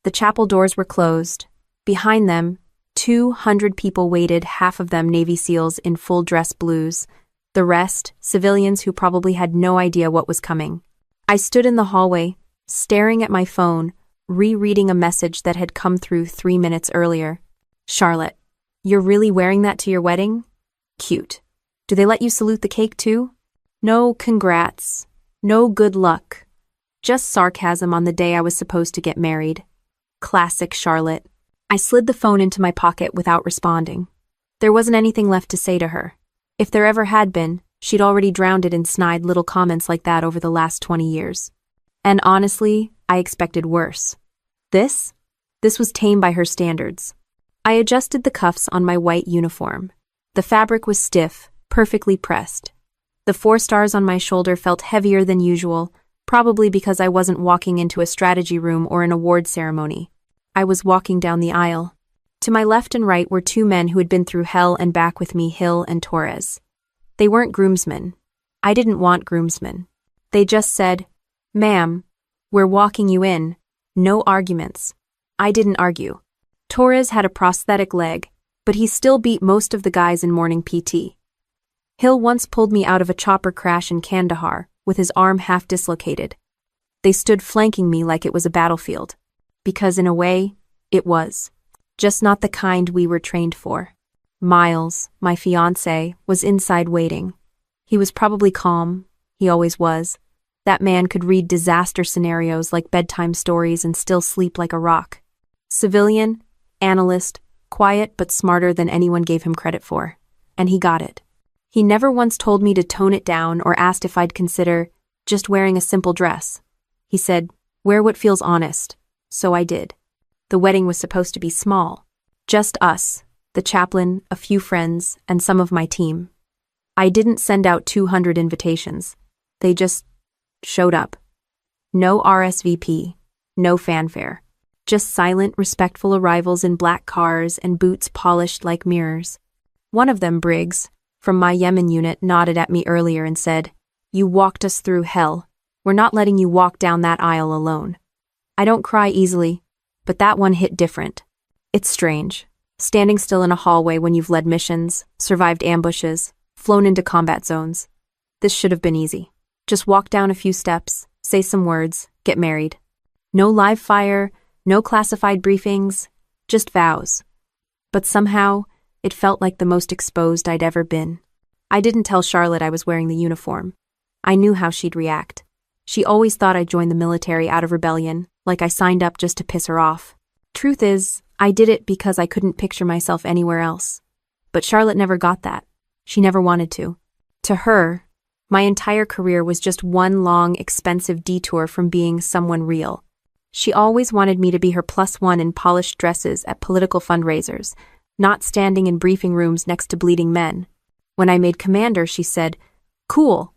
The chapel doors were closed. Behind them, 200 people waited, half of them Navy SEALs in full dress blues, the rest civilians who probably had no idea what was coming. I stood in the hallway, staring at my phone, rereading a message that had come through 3 minutes earlier. Charlotte, you're really wearing that to your wedding? Cute. Do they let you salute the cake too? No congrats. No good luck. Just sarcasm on the day I was supposed to get married. Classic Charlotte. I slid the phone into my pocket without responding. There wasn't anything left to say to her. If there ever had been, she'd already drowned it in snide little comments like that over the last 20 years. And honestly, I expected worse. This was tame by her standards. I adjusted the cuffs on my white uniform. The fabric was stiff, perfectly pressed. The 4 stars on my shoulder felt heavier than usual, probably because I wasn't walking into a strategy room or an award ceremony. I was walking down the aisle. To my left and right were 2 men who had been through hell and back with me, Hill and Torres. They weren't groomsmen. I didn't want groomsmen. They just said, "Ma'am, we're walking you in. No arguments." I didn't argue. Torres had a prosthetic leg, but he still beat most of the guys in morning PT. Hill once pulled me out of a chopper crash in Kandahar, with his arm half dislocated. They stood flanking me like it was a battlefield. Because in a way, it was. Just not the kind we were trained for. Miles, my fiancé, was inside waiting. He was probably calm. He always was. That man could read disaster scenarios like bedtime stories and still sleep like a rock. Civilian, analyst, quiet but smarter than anyone gave him credit for. And he got it. He never once told me to tone it down or asked if I'd consider just wearing a simple dress. He said, "Wear what feels honest." So I did. The wedding was supposed to be small. Just us, the chaplain, a few friends, and some of my team. I didn't send out 200 invitations. They just showed up. No RSVP, no fanfare. Just silent, respectful arrivals in black cars and boots polished like mirrors. One of them, Briggs, from my Yemen unit, nodded at me earlier and said, "You walked us through hell. We're not letting you walk down that aisle alone." I don't cry easily, but that one hit different. It's strange, standing still in a hallway when you've led missions, survived ambushes, flown into combat zones. This should have been easy. Just walk down a few steps, say some words, get married. No live fire, no classified briefings, just vows. But somehow, it felt like the most exposed I'd ever been. I didn't tell Charlotte I was wearing the uniform. I knew how she'd react. She always thought I'd joined the military out of rebellion, like I signed up just to piss her off. Truth is, I did it because I couldn't picture myself anywhere else. But Charlotte never got that. She never wanted to. To her, my entire career was just one long, expensive detour from being someone real. She always wanted me to be her +1 in polished dresses at political fundraisers, not standing in briefing rooms next to bleeding men. When I made commander, she said, "Cool.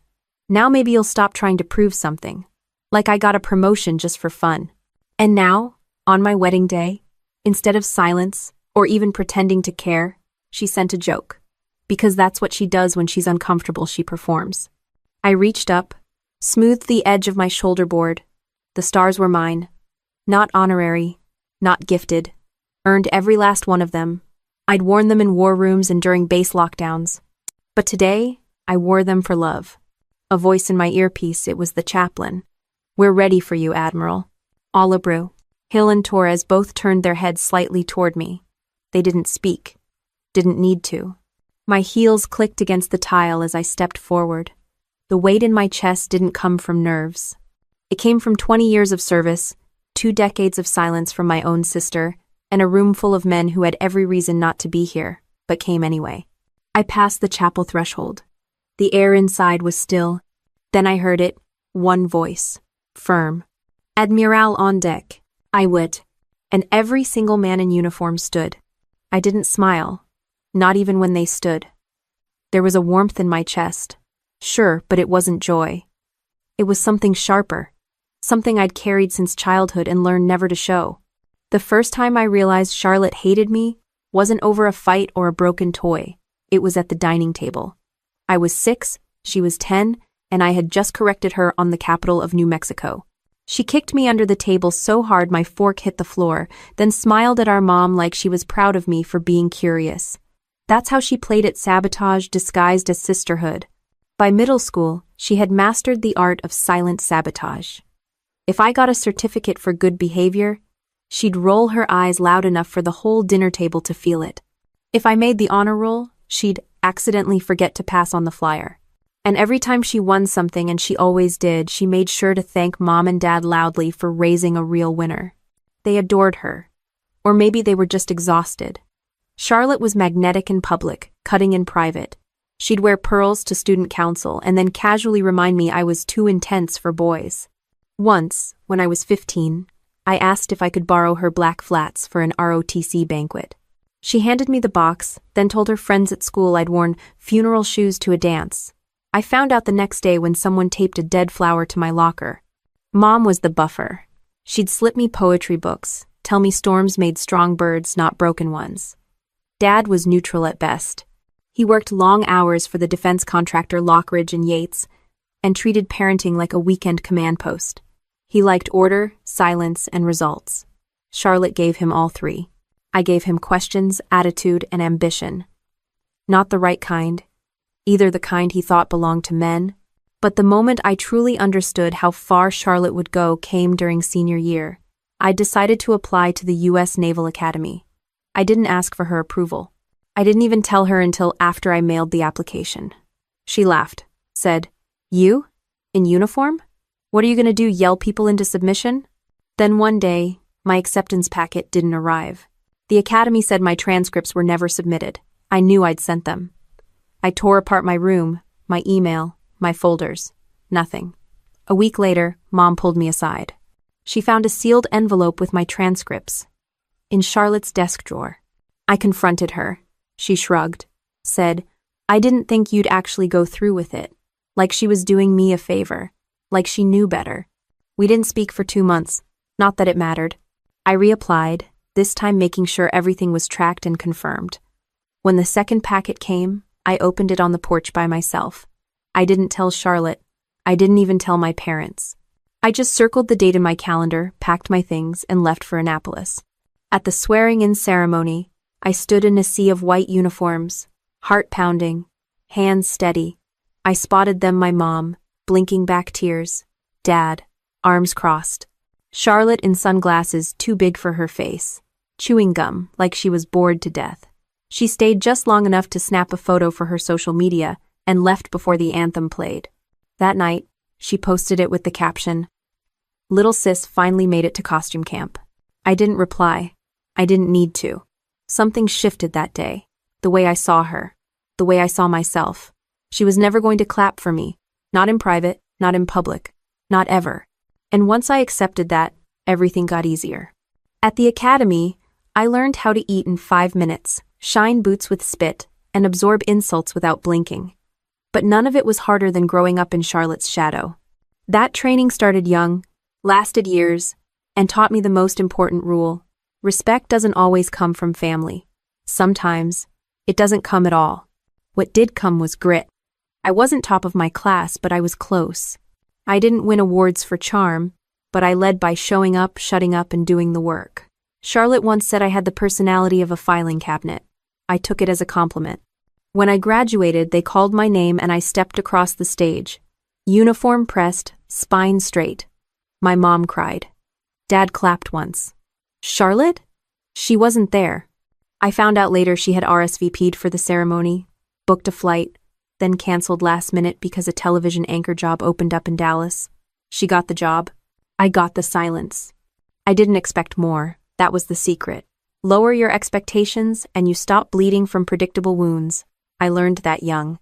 Now maybe you'll stop trying to prove something." Like I got a promotion just for fun. And now, on my wedding day, instead of silence or even pretending to care, she sent a joke. Because that's what she does when she's uncomfortable, she performs. I reached up, smoothed the edge of my shoulder board. The stars were mine. Not honorary, not gifted. Earned every last one of them. I'd worn them in war rooms and during base lockdowns. But today, I wore them for love. A voice in my earpiece, it was the chaplain. "We're ready for you, Admiral." All abrew. Hill and Torres both turned their heads slightly toward me. They didn't speak. Didn't need to. My heels clicked against the tile as I stepped forward. The weight in my chest didn't come from nerves. It came from 20 years of service, 2 decades of silence from my own sister, and a room full of men who had every reason not to be here, but came anyway. I passed the chapel threshold. The air inside was still. Then I heard it, one voice. Firm. "Admiral on deck." I wit. And every single man in uniform stood. I didn't smile, not even when they stood. There was a warmth in my chest. Sure, but it wasn't joy. It was something sharper. Something I'd carried since childhood and learned never to show. The first time I realized Charlotte hated me wasn't over a fight or a broken toy. It was at the dining table. I was 6, she was 10, and I had just corrected her on the capital of New Mexico. She kicked me under the table so hard my fork hit the floor, then smiled at our mom like she was proud of me for being curious. That's how she played at sabotage disguised as sisterhood. By middle school, she had mastered the art of silent sabotage. If I got a certificate for good behavior, she'd roll her eyes loud enough for the whole dinner table to feel it. If I made the honor roll, she'd accidentally forget to pass on the flyer. And every time she won something, and she always did, she made sure to thank Mom and Dad loudly for raising a real winner. They adored her. Or maybe they were just exhausted. Charlotte was magnetic in public, cutting in private. She'd wear pearls to student council and then casually remind me I was too intense for boys. Once, when I was 15, I asked if I could borrow her black flats for an ROTC banquet. She handed me the box, then told her friends at school I'd worn funeral shoes to a dance. I found out the next day when someone taped a dead flower to my locker. Mom was the buffer. She'd slip me poetry books, tell me storms made strong birds, not broken ones. Dad was neutral at best. He worked long hours for the defense contractor Lockridge and Yates, and treated parenting like a weekend command post. He liked order, silence, and results. Charlotte gave him all three. I gave him questions, attitude, and ambition. Not the right kind, either the kind he thought belonged to men, but the moment I truly understood how far Charlotte would go came during senior year. I decided to apply to the U.S. Naval Academy. I didn't ask for her approval. I didn't even tell her until after I mailed the application. She laughed, said, "You? In uniform? What are you going to do, yell people into submission?" Then one day, my acceptance packet didn't arrive. The academy said my transcripts were never submitted. I knew I'd sent them. I tore apart my room, my email, my folders. Nothing. A week later, Mom pulled me aside. She found a sealed envelope with my transcripts in Charlotte's desk drawer. I confronted her. She shrugged, said, "I didn't think you'd actually go through with it." Like she was doing me a favor. Like she knew better. We didn't speak for 2 months. Not that it mattered. I reapplied, this time making sure everything was tracked and confirmed. When the second packet came, I opened it on the porch by myself. I didn't tell Charlotte. I didn't even tell my parents. I just circled the date in my calendar, packed my things, and left for Annapolis. At the swearing-in ceremony, I stood in a sea of white uniforms, heart pounding, hands steady. I spotted them, my mom, blinking back tears, Dad, arms crossed. Charlotte in sunglasses too big for her face, chewing gum like she was bored to death. She stayed just long enough to snap a photo for her social media and left before the anthem played. That night, she posted it with the caption, "Little sis finally made it to costume camp." I didn't reply. I didn't need to. Something shifted that day. The way I saw her. The way I saw myself. She was never going to clap for me. Not in private, not in public. Not ever. And once I accepted that, everything got easier. At the academy, I learned how to eat in 5 minutes, shine boots with spit, and absorb insults without blinking. But none of it was harder than growing up in Charlotte's shadow. That training started young, lasted years, and taught me the most important rule. Respect doesn't always come from family. Sometimes, it doesn't come at all. What did come was grit. I wasn't top of my class, but I was close. I didn't win awards for charm, but I led by showing up, shutting up, and doing the work. Charlotte once said I had the personality of a filing cabinet. I took it as a compliment. When I graduated, they called my name and I stepped across the stage. Uniform pressed, spine straight. My mom cried. Dad clapped once. Charlotte? She wasn't there. I found out later she had RSVP'd for the ceremony, booked a flight, then canceled last minute because a television anchor job opened up in Dallas. She got the job. I got the silence. I didn't expect more. That was the secret. Lower your expectations and you stop bleeding from predictable wounds. I learned that young.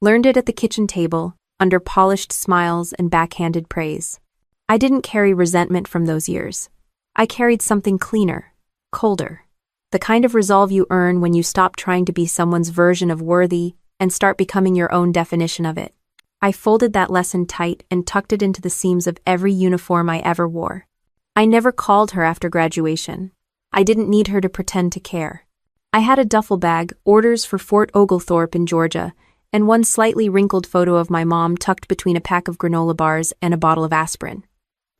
Learned it at the kitchen table, under polished smiles and backhanded praise. I didn't carry resentment from those years. I carried something cleaner, colder. The kind of resolve you earn when you stop trying to be someone's version of worthy and start becoming your own definition of it. I folded that lesson tight and tucked it into the seams of every uniform I ever wore. I never called her after graduation. I didn't need her to pretend to care. I had a duffel bag, orders for Fort Oglethorpe in Georgia, and one slightly wrinkled photo of my mom tucked between a pack of granola bars and a bottle of aspirin.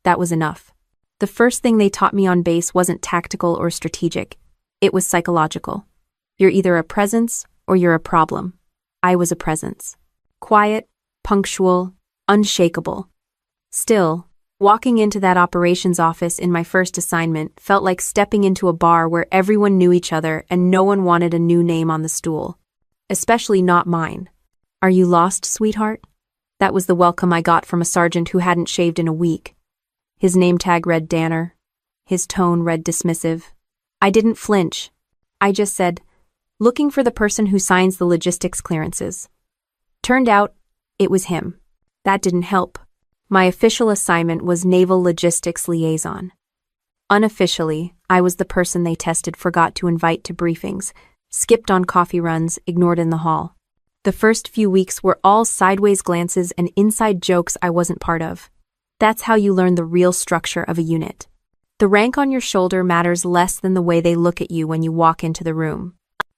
That was enough. The first thing they taught me on base wasn't tactical or strategic. It was psychological. You're either a presence or you're a problem. I was a presence. Quiet, punctual, unshakable. Still, walking into that operations office in my first assignment felt like stepping into a bar where everyone knew each other and no one wanted a new name on the stool. Especially not mine. "Are you lost, sweetheart?" That was the welcome I got from a sergeant who hadn't shaved in a week. His name tag read Danner. His tone read dismissive. I didn't flinch. I just said, "Looking for the person who signs the logistics clearances." Turned out, it was him. That didn't help. My official assignment was Naval Logistics Liaison. Unofficially, I was the person they tested forgot to invite to briefings, skipped on coffee runs, ignored in the hall. The first few weeks were all sideways glances and inside jokes I wasn't part of. That's how you learn the real structure of a unit. The rank on your shoulder matters less than the way they look at you when you walk into the room.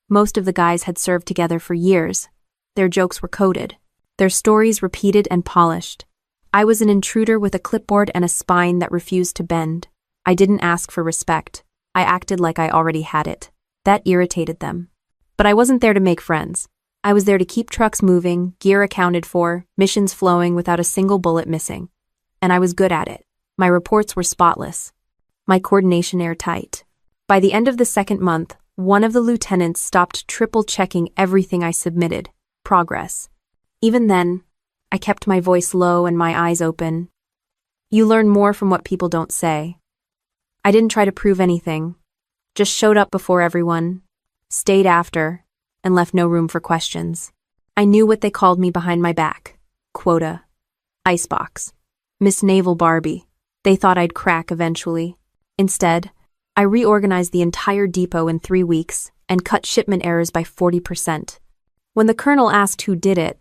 Most of the guys had served together for years. Their jokes were coded. Their stories repeated and polished. I was an intruder with a clipboard and a spine that refused to bend. I didn't ask for respect. I acted like I already had it. That irritated them. But I wasn't there to make friends. I was there to keep trucks moving, gear accounted for, missions flowing without a single bullet missing. And I was good at it. My reports were spotless. My coordination airtight. By the end of the second month, one of the lieutenants stopped triple-checking everything I submitted. Progress. Even then, I kept my voice low and my eyes open. You learn more from what people don't say. I didn't try to prove anything. Just showed up before everyone, stayed after, and left no room for questions. I knew what they called me behind my back. Quota. Icebox. Miss Naval Barbie. They thought I'd crack eventually. Instead, I reorganized the entire depot in 3 weeks and cut shipment errors by 40%. When the colonel asked who did it,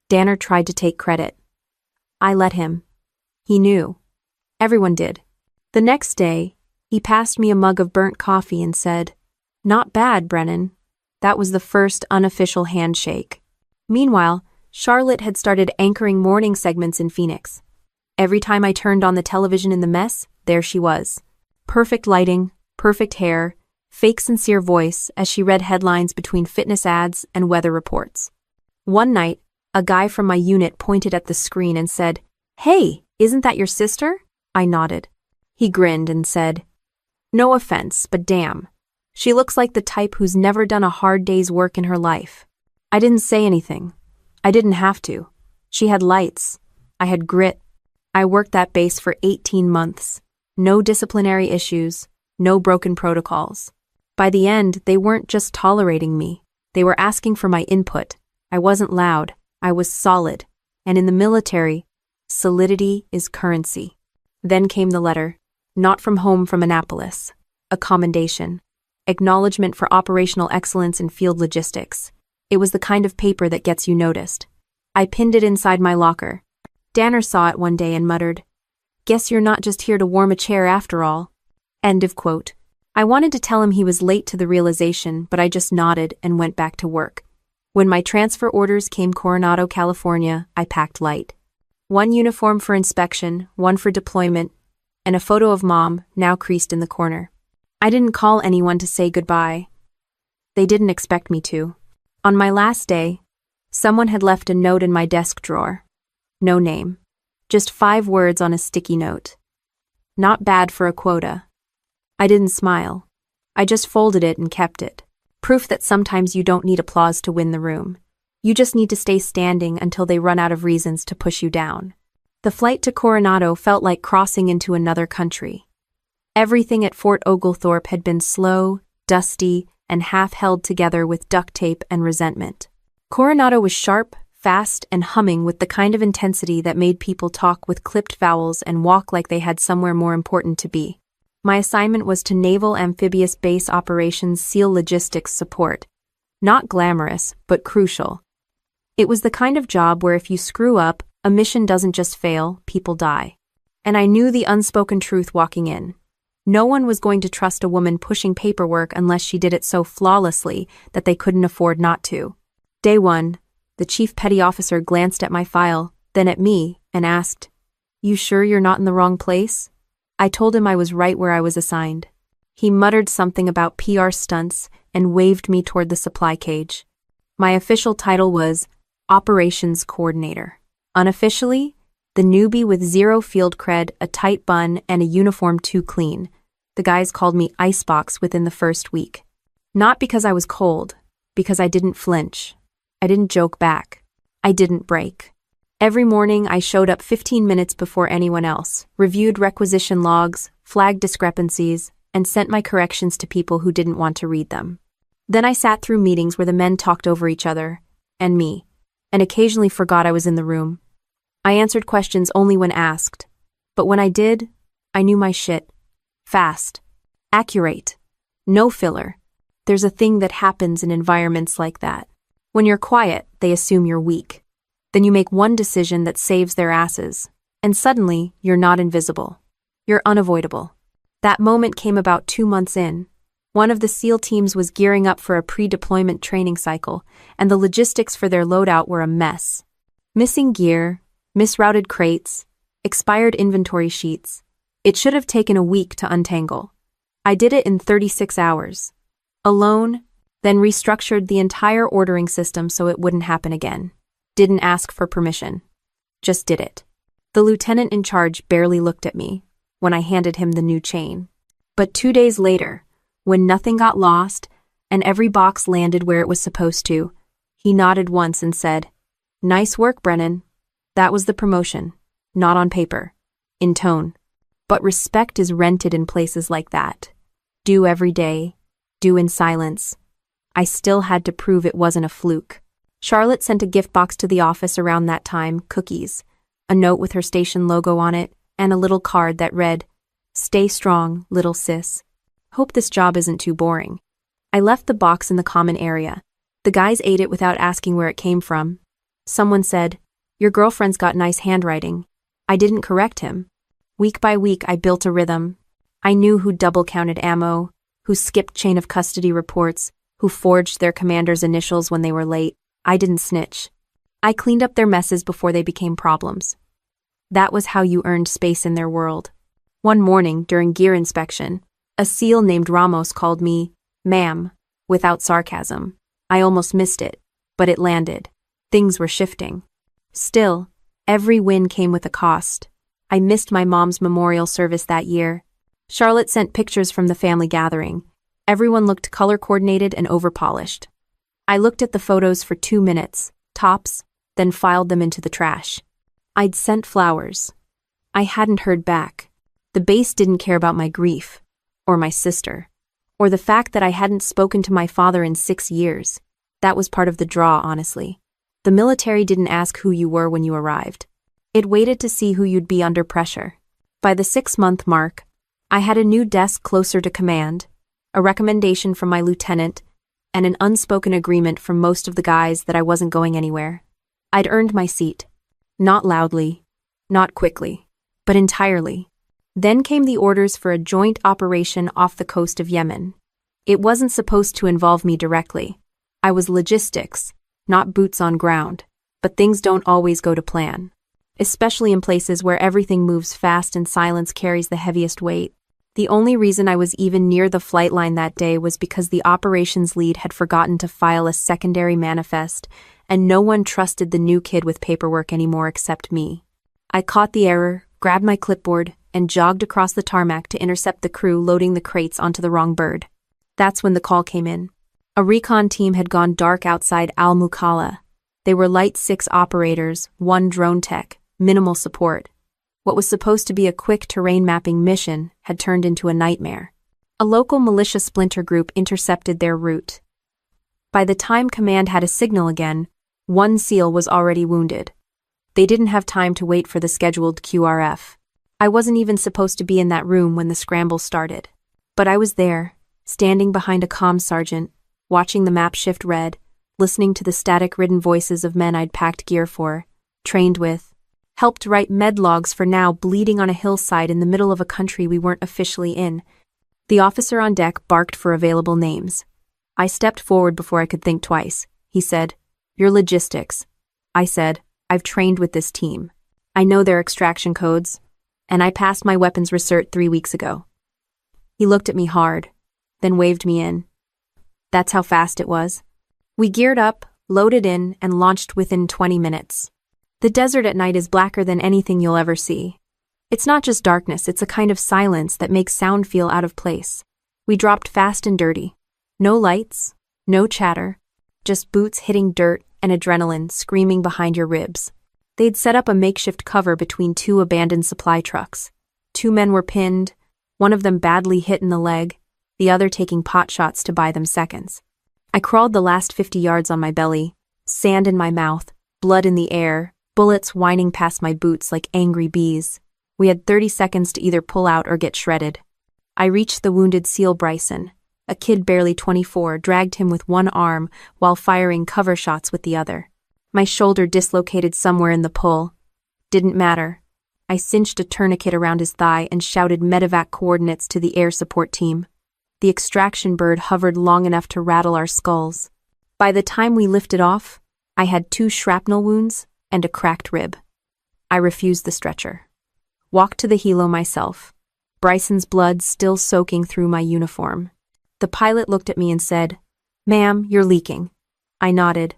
Danner tried to take credit. I let him. He knew. Everyone did. The next day, he passed me a mug of burnt coffee and said, "Not bad, Brennan." That was the first unofficial handshake. Meanwhile, Charlotte had started anchoring morning segments in Phoenix. Every time I turned on the television in the mess, there she was. Perfect lighting, perfect hair, fake sincere voice as she read headlines between fitness ads and weather reports. One night, a guy from my unit pointed at the screen and said, "Hey, isn't that your sister?" I nodded. He grinned and said, "No offense, but damn. She looks like the type who's never done a hard day's work in her life." I didn't say anything. I didn't have to. She had lights. I had grit. I worked that base for 18 months. No disciplinary issues, no broken protocols. By the end, they weren't just tolerating me. They were asking for my input. I wasn't loud. I was solid. And in the military, solidity is currency. Then came the letter. Not from home from Annapolis. A commendation. Acknowledgement for operational excellence in field logistics. It was the kind of paper that gets you noticed. I pinned it inside my locker. Danner saw it one day and muttered, "Guess you're not just here to warm a chair after all." End of quote. I wanted to tell him he was late to the realization, but I just nodded and went back to work. When my transfer orders came Coronado, California, I packed light. One uniform for inspection, one for deployment, and a photo of Mom, now creased in the corner. I didn't call anyone to say goodbye. They didn't expect me to. On my last day, someone had left a note in my desk drawer. No name. Just 5 words on a sticky note. Not bad for a quota. I didn't smile. I just folded it and kept it. Proof that sometimes you don't need applause to win the room. You just need to stay standing until they run out of reasons to push you down. The flight to Coronado felt like crossing into another country. Everything at Fort Oglethorpe had been slow, dusty, and half held together with duct tape and resentment. Coronado was sharp, fast, and humming with the kind of intensity that made people talk with clipped vowels and walk like they had somewhere more important to be. My assignment was to Naval Amphibious Base Operations SEAL Logistics Support. Not glamorous, but crucial. It was the kind of job where if you screw up, a mission doesn't just fail, people die. And I knew the unspoken truth walking in. No one was going to trust a woman pushing paperwork unless she did it so flawlessly that they couldn't afford not to. Day 1, the chief petty officer glanced at my file, then at me, and asked, You sure you're not in the wrong place? I told him I was right where I was assigned. He muttered something about PR stunts and waved me toward the supply cage. My official title was Operations Coordinator. Unofficially, the newbie with zero field cred, a tight bun, and a uniform too clean. The guys called me Icebox within the first week. Not because I was cold, because I didn't flinch. I didn't joke back. I didn't break. Every morning, I showed up 15 minutes before anyone else, reviewed requisition logs, flagged discrepancies, and sent my corrections to people who didn't want to read them. Then I sat through meetings where the men talked over each other, and me, and occasionally forgot I was in the room. I answered questions only when asked, but when I did, I knew my shit. Fast. Accurate. No filler. There's a thing that happens in environments like that. When you're quiet, they assume you're weak. Then you make one decision that saves their asses, and suddenly, you're not invisible. You're unavoidable. That moment came about 2 months in. One of the SEAL teams was gearing up for a pre-deployment training cycle, and the logistics for their loadout were a mess. Missing gear, misrouted crates, expired inventory sheets. It should have taken a week to untangle. I did it in 36 hours. Alone, then restructured the entire ordering system so it wouldn't happen again. Didn't ask for permission. Just did it. The lieutenant in charge barely looked at me when I handed him the new chain. But 2 days later, when nothing got lost and every box landed where it was supposed to, he nodded once and said, "Nice work, Brennan." That was the promotion, not on paper, in tone. But respect is rented in places like that. Do every day, do in silence. I still had to prove it wasn't a fluke. Charlotte sent a gift box to the office around that time, cookies, a note with her station logo on it, and a little card that read, "Stay strong, little sis. Hope this job isn't too boring." I left the box in the common area. The guys ate it without asking where it came from. Someone said, "Your girlfriend's got nice handwriting." I didn't correct him. Week by week, I built a rhythm. I knew who double-counted ammo, who skipped chain of custody reports, who forged their commander's initials when they were late. I didn't snitch. I cleaned up their messes before they became problems. That was how you earned space in their world. One morning, during gear inspection, a SEAL named Ramos called me, "Ma'am," without sarcasm. I almost missed it, but it landed. Things were shifting. Still, every win came with a cost. I missed my mom's memorial service that year. Charlotte sent pictures from the family gathering. Everyone looked color-coordinated and over-polished. I looked at the photos for 2 minutes, tops, then filed them into the trash. I'd sent flowers. I hadn't heard back. The base didn't care about my grief, or my sister, or the fact that I hadn't spoken to my father in 6 years. That was part of the draw, honestly. The military didn't ask who you were when you arrived. It waited to see who you'd be under pressure. By the 6-month mark, I had a new desk closer to command, a recommendation from my lieutenant, and an unspoken agreement from most of the guys that I wasn't going anywhere. I'd earned my seat. Not loudly, not quickly, but entirely. Then came the orders for a joint operation off the coast of Yemen. It wasn't supposed to involve me directly. I was logistics, not boots on ground, but things don't always go to plan, especially in places where everything moves fast and silence carries the heaviest weight. The only reason I was even near the flight line that day was because the operations lead had forgotten to file a secondary manifest, and no one trusted the new kid with paperwork anymore except me. I caught the error, grabbed my clipboard, and jogged across the tarmac to intercept the crew loading the crates onto the wrong bird. That's when the call came in. A recon team had gone dark outside Al-Mukalla. They were Light 6 operators, 1 drone tech, minimal support. What was supposed to be a quick terrain mapping mission had turned into a nightmare. A local militia splinter group intercepted their route. By the time command had a signal again, 1 SEAL was already wounded. They didn't have time to wait for the scheduled QRF. I wasn't even supposed to be in that room when the scramble started. But I was there, standing behind a comm sergeant, watching the map shift red, listening to the static-ridden voices of men I'd packed gear for, trained with, helped write med logs for now bleeding on a hillside in the middle of a country we weren't officially in. The officer on deck barked for available names. I stepped forward before I could think twice. He said, "You're logistics." I said, "I've trained with this team." I know their extraction codes, and I passed my weapons recert 3 weeks ago. He looked at me hard, then waved me in. That's how fast it was. We geared up, loaded in, and launched within 20 minutes. The desert at night is blacker than anything you'll ever see. It's not just darkness, it's a kind of silence that makes sound feel out of place. We dropped fast and dirty. No lights, no chatter, just boots hitting dirt and adrenaline screaming behind your ribs. They'd set up a makeshift cover between 2 abandoned supply trucks. 2 men were pinned, one of them badly hit in the leg, the other taking pot shots to buy them seconds. I crawled the last 50 yards on my belly, sand in my mouth, blood in the air, bullets whining past my boots like angry bees. We had 30 seconds to either pull out or get shredded. I reached the wounded SEAL Bryson. A kid barely 24 dragged him with one arm while firing cover shots with the other. My shoulder dislocated somewhere in the pull. Didn't matter. I cinched a tourniquet around his thigh and shouted medevac coordinates to the air support team. The extraction bird hovered long enough to rattle our skulls. By the time we lifted off, I had 2 shrapnel wounds and a cracked rib. I refused the stretcher. Walked to the helo myself, Bryson's blood still soaking through my uniform. The pilot looked at me and said, "Ma'am, you're leaking." I nodded.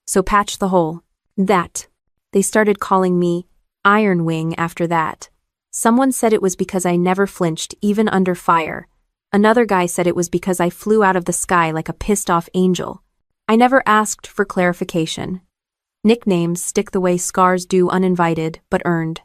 "So patch the hole." That. They started calling me Iron Wing after that. Someone said it was because I never flinched, even under fire. Another guy said it was because I flew out of the sky like a pissed-off angel. I never asked for clarification. Nicknames stick the way scars do, uninvited, but earned.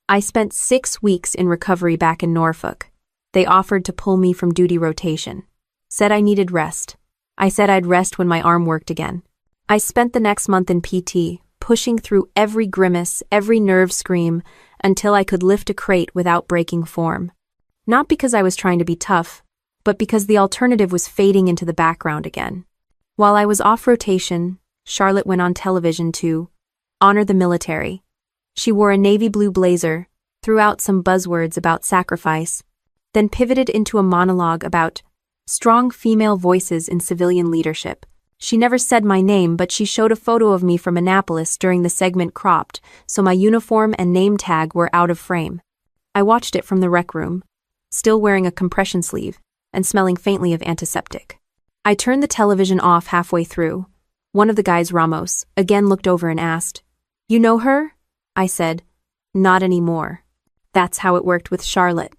I spent 6 weeks in recovery back in Norfolk. They offered to pull me from duty rotation. Said I needed rest. I said I'd rest when my arm worked again. I spent the next month in PT, pushing through every grimace, every nerve scream, until I could lift a crate without breaking form. Not because I was trying to be tough, but because the alternative was fading into the background again. While I was off rotation, Charlotte went on television to honor the military. She wore a navy blue blazer, threw out some buzzwords about sacrifice, then pivoted into a monologue about strong female voices in civilian leadership. She never said my name, but she showed a photo of me from Annapolis during the segment cropped, so my uniform and name tag were out of frame. I watched it from the rec room, still wearing a compression sleeve and smelling faintly of antiseptic. I turned the television off halfway through. One of the guys, Ramos, again looked over and asked, "You know her?" I said, "Not anymore." That's how it worked with Charlotte.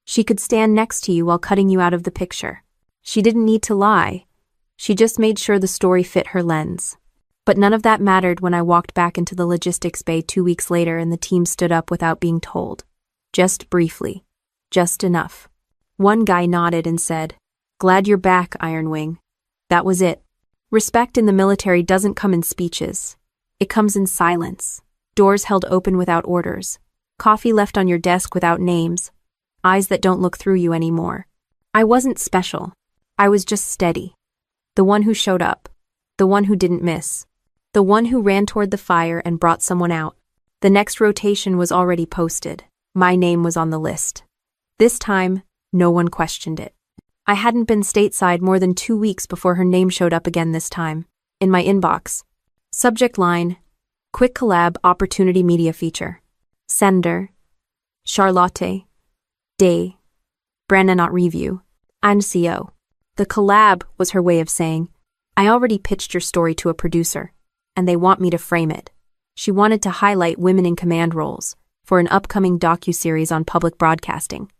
She could stand next to you while cutting you out of the picture. She didn't need to lie. She just made sure the story fit her lens. But none of that mattered when I walked back into the logistics bay 2 weeks later and the team stood up without being told. Just briefly. Just enough. One guy nodded and said, "Glad you're back, Iron Wing." That was it. Respect in the military doesn't come in speeches. It comes in silence. Doors held open without orders. Coffee left on your desk without names. Eyes that don't look through you anymore. I wasn't special. I was just steady. The one who showed up. The one who didn't miss. The one who ran toward the fire and brought someone out. The next rotation was already posted. My name was on the list. This time, no one questioned it. I hadn't been stateside more than 2 weeks before her name showed up again this time. In my inbox. Subject line, Quick Collab Opportunity Media Feature. Sender, Charlotte, Day, Brandon not review, and CO. The collab was her way of saying, I already pitched your story to a producer, and they want me to frame it. She wanted to highlight women in command roles for an upcoming docuseries on public broadcasting.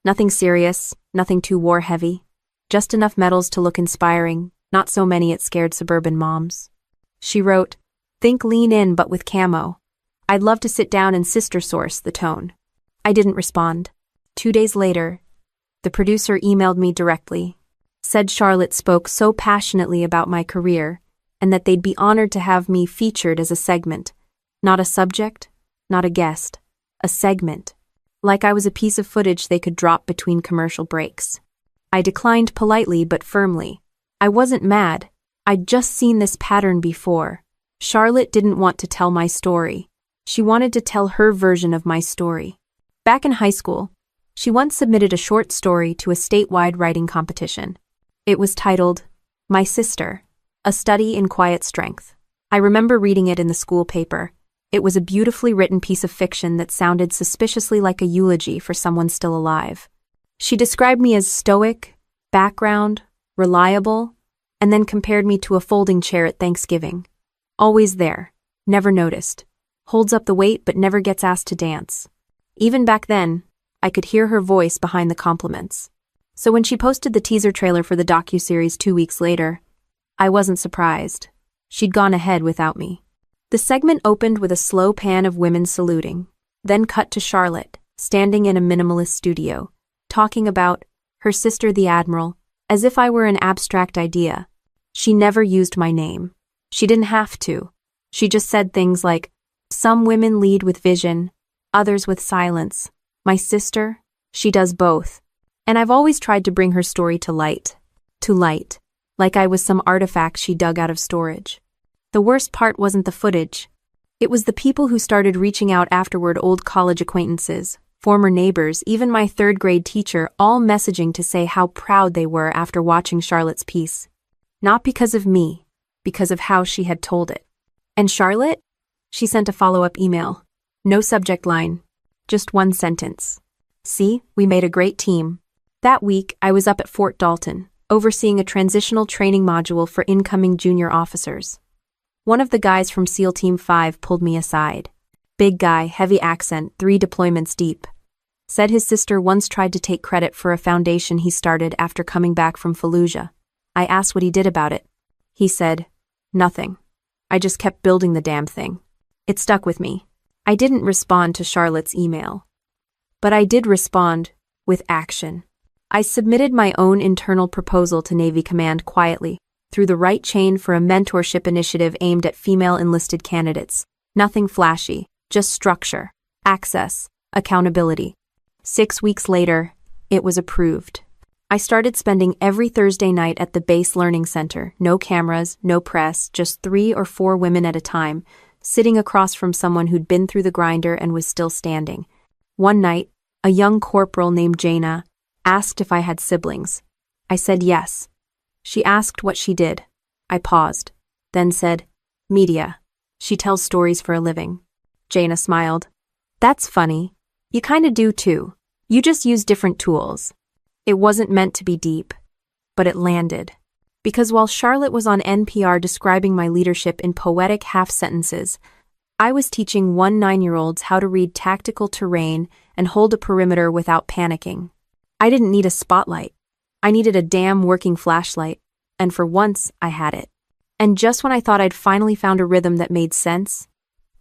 Nothing serious, nothing too war-heavy, just enough medals to look inspiring, not so many it scared suburban moms. She wrote, "Think lean in but with camo. I'd love to sit down and sister source the tone." I didn't respond. 2 days later, the producer emailed me directly, said Charlotte spoke so passionately about my career and that they'd be honored to have me featured as a segment, not a subject, not a guest, a segment, like I was a piece of footage they could drop between commercial breaks. I declined politely but firmly. I wasn't mad. I'd just seen this pattern before. Charlotte didn't want to tell my story. She wanted to tell her version of my story. Back in high school, she once submitted a short story to a statewide writing competition. It was titled, My Sister, A Study in Quiet Strength. I remember reading it in the school paper. It was a beautifully written piece of fiction that sounded suspiciously like a eulogy for someone still alive. She described me as stoic, background, reliable, and then compared me to a folding chair at Thanksgiving. Always there, never noticed. Holds up the weight but never gets asked to dance. Even back then, I could hear her voice behind the compliments. So when she posted the teaser trailer for the docuseries 2 weeks later, I wasn't surprised. She'd gone ahead without me. The segment opened with a slow pan of women saluting, then cut to Charlotte, standing in a minimalist studio, talking about her sister the Admiral, as if I were an abstract idea. She never used my name. She didn't have to. She just said things like, "Some women lead with vision, others with silence. My sister, she does both." And I've always tried to bring her story to light, like I was some artifact she dug out of storage. The worst part wasn't the footage. It was the people who started reaching out afterward, old college acquaintances, former neighbors, even my third-grade teacher, all messaging to say how proud they were after watching Charlotte's piece. Not because of me, because of how she had told it. And Charlotte? She sent a follow-up email. No subject line. Just one sentence. "See, we made a great team." That week, I was up at Fort Dalton, overseeing a transitional training module for incoming junior officers. One of the guys from SEAL Team 5 pulled me aside. Big guy, heavy accent, 3 deployments deep. Said his sister once tried to take credit for a foundation he started after coming back from Fallujah. I asked what he did about it. He said, "Nothing. I just kept building the damn thing." It stuck with me. I didn't respond to Charlotte's email. But I did respond with action. I submitted my own internal proposal to Navy Command quietly, through the right chain for a mentorship initiative aimed at female enlisted candidates. Nothing flashy, just structure, access, accountability. 6 weeks later, it was approved. I started spending every Thursday night at the base learning center, no cameras, no press, just 3 or 4 women at a time, sitting across from someone who'd been through the grinder and was still standing. One night, a young corporal named Jaina asked if I had siblings. I said yes. She asked what she did. I paused, then said, "Media. She tells stories for a living." Jaina smiled. "That's funny. You kinda do too. You just use different tools." It wasn't meant to be deep, but it landed. Because while Charlotte was on NPR describing my leadership in poetic half-sentences, I was teaching 9-year-olds how to read tactical terrain and hold a perimeter without panicking. I didn't need a spotlight. I needed a damn working flashlight, and for once, I had it. And just when I thought I'd finally found a rhythm that made sense,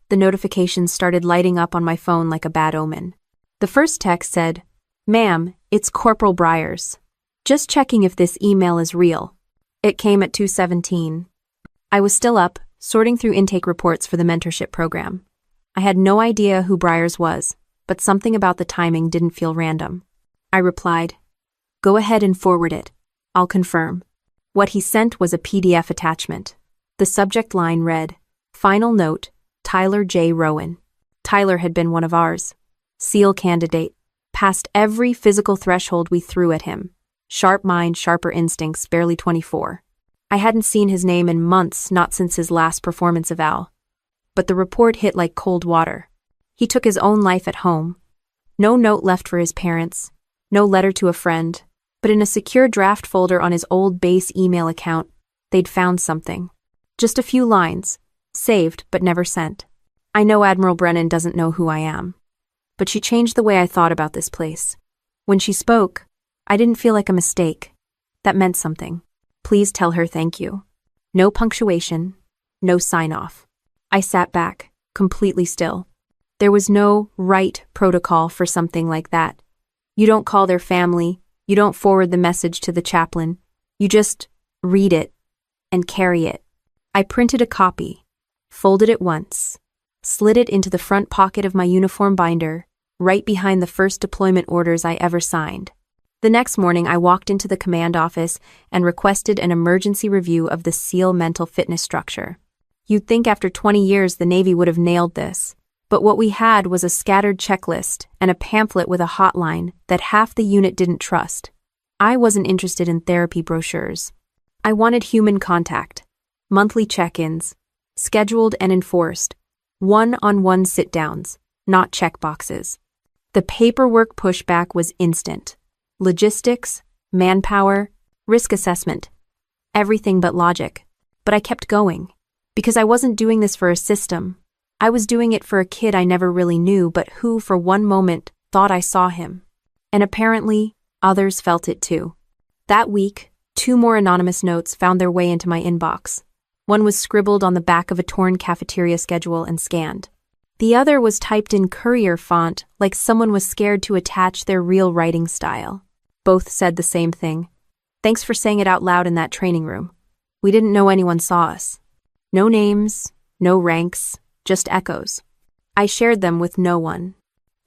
the notifications started lighting up on my phone like a bad omen. The first text said, "Ma'am, it's Corporal Briers. Just checking if this email is real." It came at 2:17. I was still up, sorting through intake reports for the mentorship program. I had no idea who Briers was, but something about the timing didn't feel random. I replied, "Go ahead and forward it. I'll confirm." What he sent was a PDF attachment. The subject line read, "Final note, Tyler J. Rowan." Tyler had been one of ours. SEAL candidate. Passed every physical threshold we threw at him. Sharp mind, sharper instincts, barely 24. I hadn't seen his name in months, not since his last performance eval. But the report hit like cold water. He took his own life at home. No note left for his parents. No letter to a friend. But in a secure draft folder on his old base email account, they'd found something. Just a few lines. Saved, but never sent. I know Admiral Brennan doesn't know who I am. But she changed the way I thought about this place. When she spoke, I didn't feel like a mistake. That meant something. Please tell her thank you. No punctuation, no sign-off. I sat back, completely still. There was no right protocol for something like that. You don't call their family, you don't forward the message to the chaplain. You just read it and carry it. I printed a copy, folded it once, slid it into the front pocket of my uniform binder, right behind the first deployment orders I ever signed. The next morning, I walked into the command office and requested an emergency review of the SEAL mental fitness structure. You'd think after 20 years the Navy would have nailed this, but what we had was a scattered checklist and a pamphlet with a hotline that half the unit didn't trust. I wasn't interested in therapy brochures. I wanted human contact, monthly check-ins, scheduled and enforced, One-on-one sit-downs, not checkboxes. The paperwork pushback was instant. Logistics, manpower, risk assessment. Everything but logic. But I kept going. Because I wasn't doing this for a system. I was doing it for a kid I never really knew, but who, for one moment, thought I saw him. And apparently, others felt it too. That week, 2 more anonymous notes found their way into my inbox. One was scribbled on the back of a torn cafeteria schedule and scanned. The other was typed in courier font, like someone was scared to attach their real writing style. Both said the same thing. Thanks for saying it out loud in that training room. We didn't know anyone saw us. No names, no ranks, just echoes. I shared them with no one.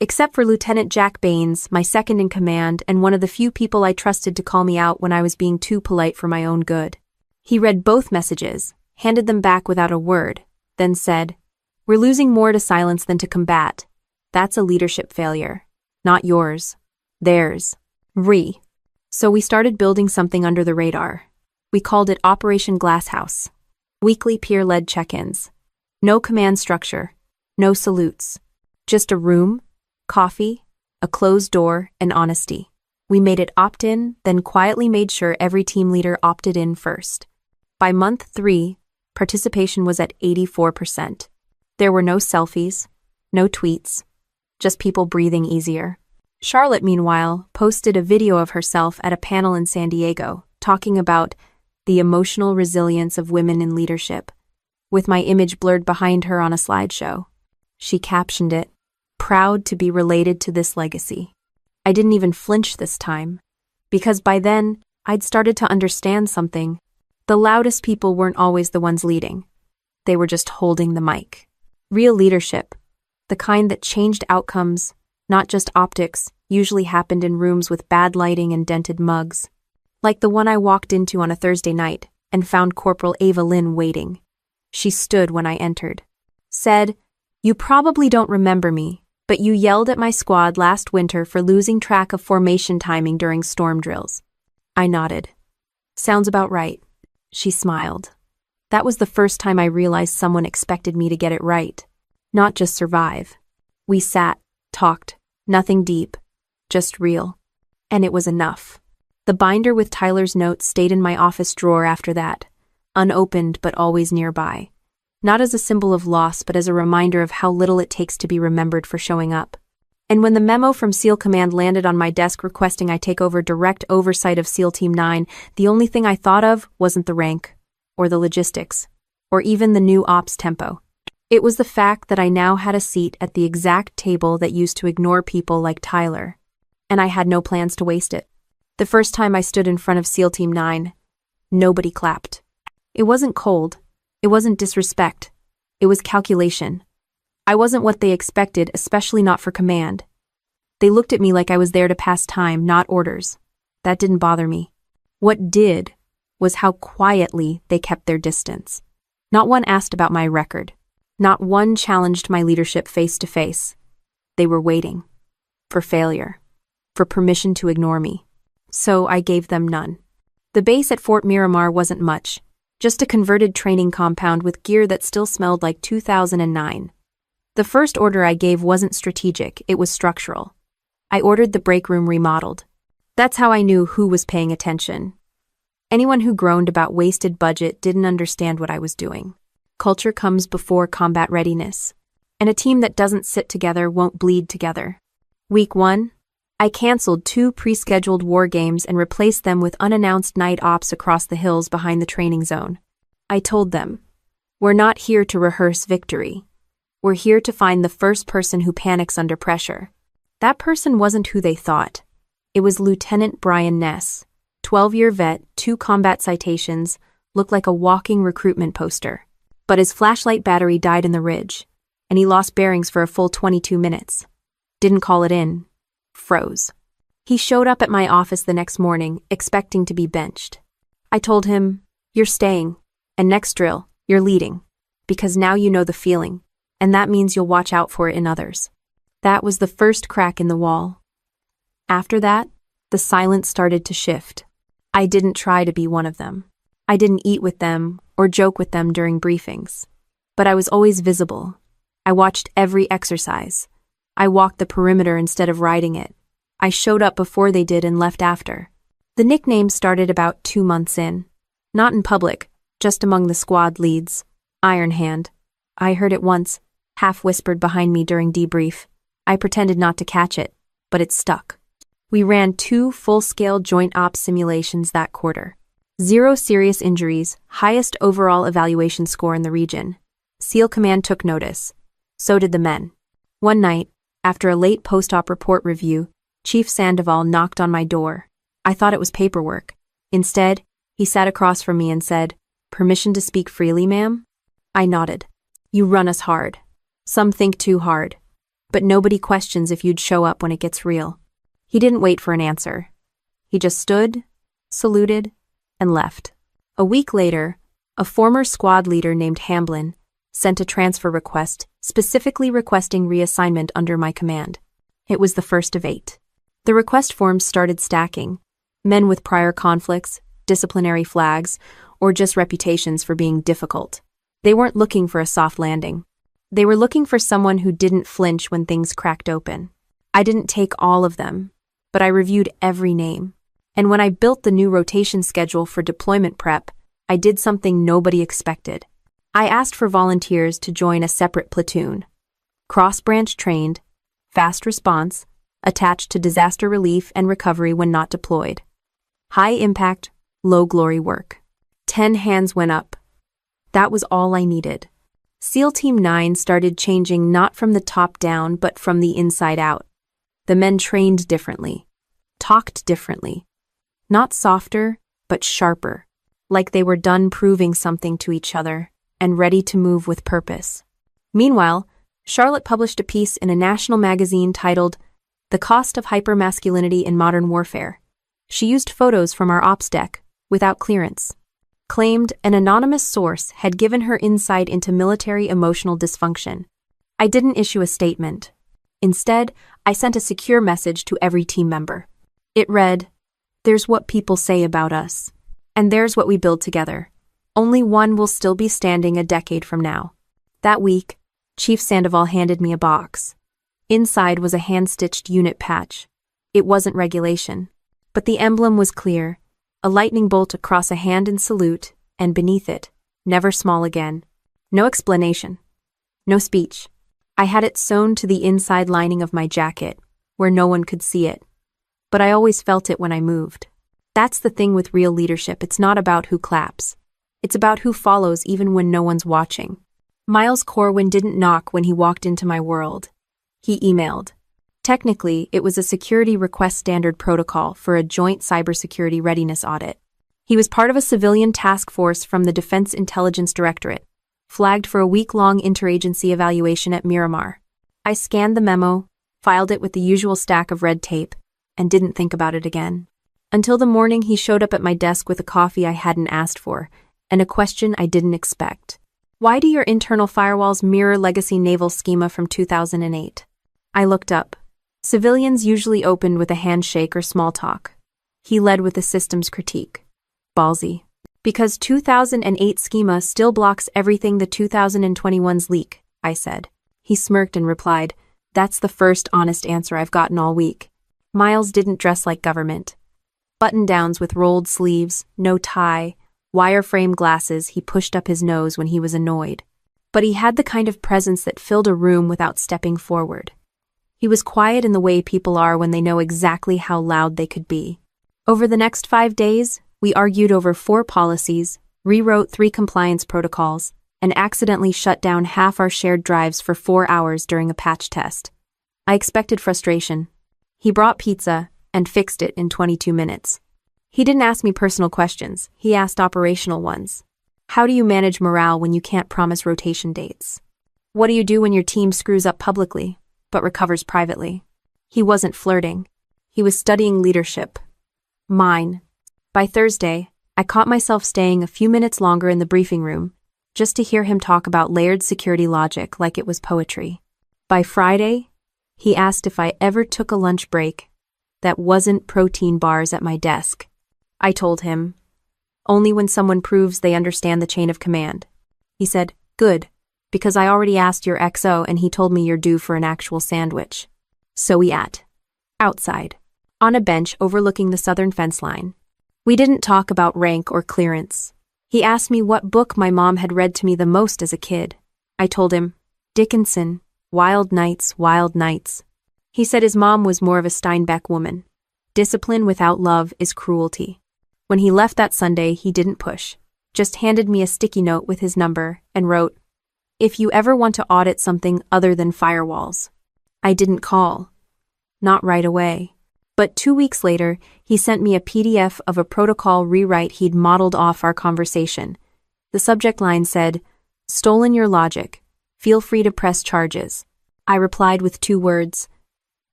Except for Lieutenant Jack Baines, my second in command, and one of the few people I trusted to call me out when I was being too polite for my own good. He read both messages, handed them back without a word, then said, "We're losing more to silence than to combat. That's a leadership failure. Not yours. Theirs. So we started building something under the radar. We called it Operation Glasshouse. Weekly peer-led check-ins. No command structure. No salutes. Just a room, coffee, a closed door, and honesty. We made it opt-in, then quietly made sure every team leader opted in first. By month 3, participation was at 84%. There were no selfies, no tweets, just people breathing easier. Charlotte, meanwhile, posted a video of herself at a panel in San Diego, talking about the emotional resilience of women in leadership, with my image blurred behind her on a slideshow. She captioned it, "Proud to be related to this legacy." I didn't even flinch this time, because by then, I'd started to understand something. The loudest people weren't always the ones leading. They were just holding the mic. Real leadership, the kind that changed outcomes, not just optics, usually happened in rooms with bad lighting and dented mugs. Like the one I walked into on a Thursday night and found Corporal Ava Lynn waiting. She stood when I entered. Said, "You probably don't remember me, but you yelled at my squad last winter for losing track of formation timing during storm drills." I nodded. "Sounds about right." She smiled. That was the first time I realized someone expected me to get it right, not just survive. We sat, talked, nothing deep, just real. And it was enough. The binder with Tyler's notes stayed in my office drawer after that, unopened but always nearby. Not as a symbol of loss, but as a reminder of how little it takes to be remembered for showing up. And when the memo from SEAL Command landed on my desk requesting I take over direct oversight of SEAL Team 9, the only thing I thought of wasn't the rank, or the logistics, or even the new ops tempo. It was the fact that I now had a seat at the exact table that used to ignore people like Tyler, and I had no plans to waste it. The first time I stood in front of SEAL Team 9, nobody clapped. It wasn't cold. It wasn't disrespect. It was calculation. I wasn't what they expected, especially not for command. They looked at me like I was there to pass time, not orders. That didn't bother me. What did was how quietly they kept their distance. Not one asked about my record. Not one challenged my leadership face to face. They were waiting. For failure. For permission to ignore me. So I gave them none. The base at Fort Miramar wasn't much. Just a converted training compound with gear that still smelled like 2009. The first order I gave wasn't strategic, it was structural. I ordered the break room remodeled. That's how I knew who was paying attention. Anyone who groaned about wasted budget didn't understand what I was doing. Culture comes before combat readiness. And a team that doesn't sit together won't bleed together. Week 1, I canceled 2 pre-scheduled war games and replaced them with unannounced night ops across the hills behind the training zone. I told them, "We're not here to rehearse victory. We're here to find the first person who panics under pressure." That person wasn't who they thought. It was Lieutenant Brian Ness, 12-year vet, 2 combat citations, looked like a walking recruitment poster. But his flashlight battery died in the ridge, and he lost bearings for a full 22 minutes. Didn't call it in. Froze. He showed up at my office the next morning, expecting to be benched. I told him, "You're staying, and next drill, you're leading, because now you know the feeling, and that means you'll watch out for it in others." That was the first crack in the wall. After that, the silence started to shift. I didn't try to be one of them. I didn't eat with them or joke with them during briefings. But I was always visible. I watched every exercise. I walked the perimeter instead of riding it. I showed up before they did and left after. The nickname started about 2 months in. Not in public, just among the squad leads. Iron Hand. I heard it once, half-whispered behind me during debrief. I pretended not to catch it, but it stuck. We ran 2 full-scale joint ops simulations that quarter. 0 serious injuries, highest overall evaluation score in the region. SEAL Command took notice. So did the men. One night, after a late post-op report review, Chief Sandoval knocked on my door. I thought it was paperwork. Instead, he sat across from me and said, "Permission to speak freely, ma'am?" I nodded. "You run us hard. Some think too hard. But nobody questions if you'd show up when it gets real." He didn't wait for an answer. He just stood, saluted, and left. A week later, a former squad leader named Hamblin sent a transfer request specifically requesting reassignment under my command. It was the first of 8. The request forms started stacking. Men with prior conflicts, disciplinary flags, or just reputations for being difficult. They weren't looking for a soft landing. They were looking for someone who didn't flinch when things cracked open. I didn't take all of them, but I reviewed every name. And when I built the new rotation schedule for deployment prep, I did something nobody expected. I asked for volunteers to join a separate platoon. Cross-branch trained, fast response, attached to disaster relief and recovery when not deployed. High impact, low glory work. 10 hands went up. That was all I needed. SEAL Team 9 started changing not from the top down but from the inside out. The men trained differently, talked differently. Not softer, but sharper, like they were done proving something to each other and ready to move with purpose. Meanwhile, Charlotte published a piece in a national magazine titled "The Cost of Hypermasculinity in Modern Warfare." She used photos from our ops deck, without clearance. Claimed an anonymous source had given her insight into military emotional dysfunction. I didn't issue a statement. Instead, I sent a secure message to every team member. It read, "There's what people say about us, and there's what we build together. Only one will still be standing a decade from now." That week, Chief Sandoval handed me a box. Inside was a hand-stitched unit patch. It wasn't regulation, but the emblem was clear, a lightning bolt across a hand in salute, and beneath it, "Never small again." No explanation. No speech. I had it sewn to the inside lining of my jacket, where no one could see it. But I always felt it when I moved. That's the thing with real leadership. It's not about who claps. It's about who follows even when no one's watching. Miles Corwin didn't knock when he walked into my world. He emailed. Technically, it was a security request standard protocol for a joint cybersecurity readiness audit. He was part of a civilian task force from the Defense Intelligence Directorate, flagged for a week-long interagency evaluation at Miramar. I scanned the memo, filed it with the usual stack of red tape, and didn't think about it again. Until the morning he showed up at my desk with a coffee I hadn't asked for, and a question I didn't expect. "Why do your internal firewalls mirror legacy naval schema from 2008? I looked up. Civilians usually opened with a handshake or small talk. He led with a systems critique. Ballsy. "Because 2008 schema still blocks everything the 2021's leak," I said. He smirked and replied, "That's the first honest answer I've gotten all week." Miles didn't dress like government. Button-downs with rolled sleeves, no tie, wireframe glasses. He pushed up his nose when he was annoyed. But he had the kind of presence that filled a room without stepping forward. He was quiet in the way people are when they know exactly how loud they could be. Over the next 5 days, we argued over 4 policies, rewrote 3 compliance protocols, and accidentally shut down half our shared drives for 4 hours during a patch test. I expected frustration. He brought pizza and fixed it in 22 minutes. He didn't ask me personal questions, he asked operational ones. How do you manage morale when you can't promise rotation dates? What do you do when your team screws up publicly, but recovers privately? He wasn't flirting. He was studying leadership. Mine. By Thursday, I caught myself staying a few minutes longer in the briefing room, just to hear him talk about layered security logic like it was poetry. By Friday, he asked if I ever took a lunch break that wasn't protein bars at my desk. I told him, only when someone proves they understand the chain of command. He said, "Good, because I already asked your XO and he told me you're due for an actual sandwich. So we ate. Outside. On a bench overlooking the southern fence line. We didn't talk about rank or clearance. He asked me what book my mom had read to me the most as a kid. I told him, Dickinson, Wild Nights, Wild Nights. He said his mom was more of a Steinbeck woman. Discipline without love is cruelty. When he left that Sunday, he didn't push, just handed me a sticky note with his number and wrote, "If you ever want to audit something other than firewalls." I didn't call. Not right away. But 2 weeks later, he sent me a PDF of a protocol rewrite he'd modeled off our conversation. The subject line said, "Stolen your logic. Feel free to press charges." I replied with 2 words,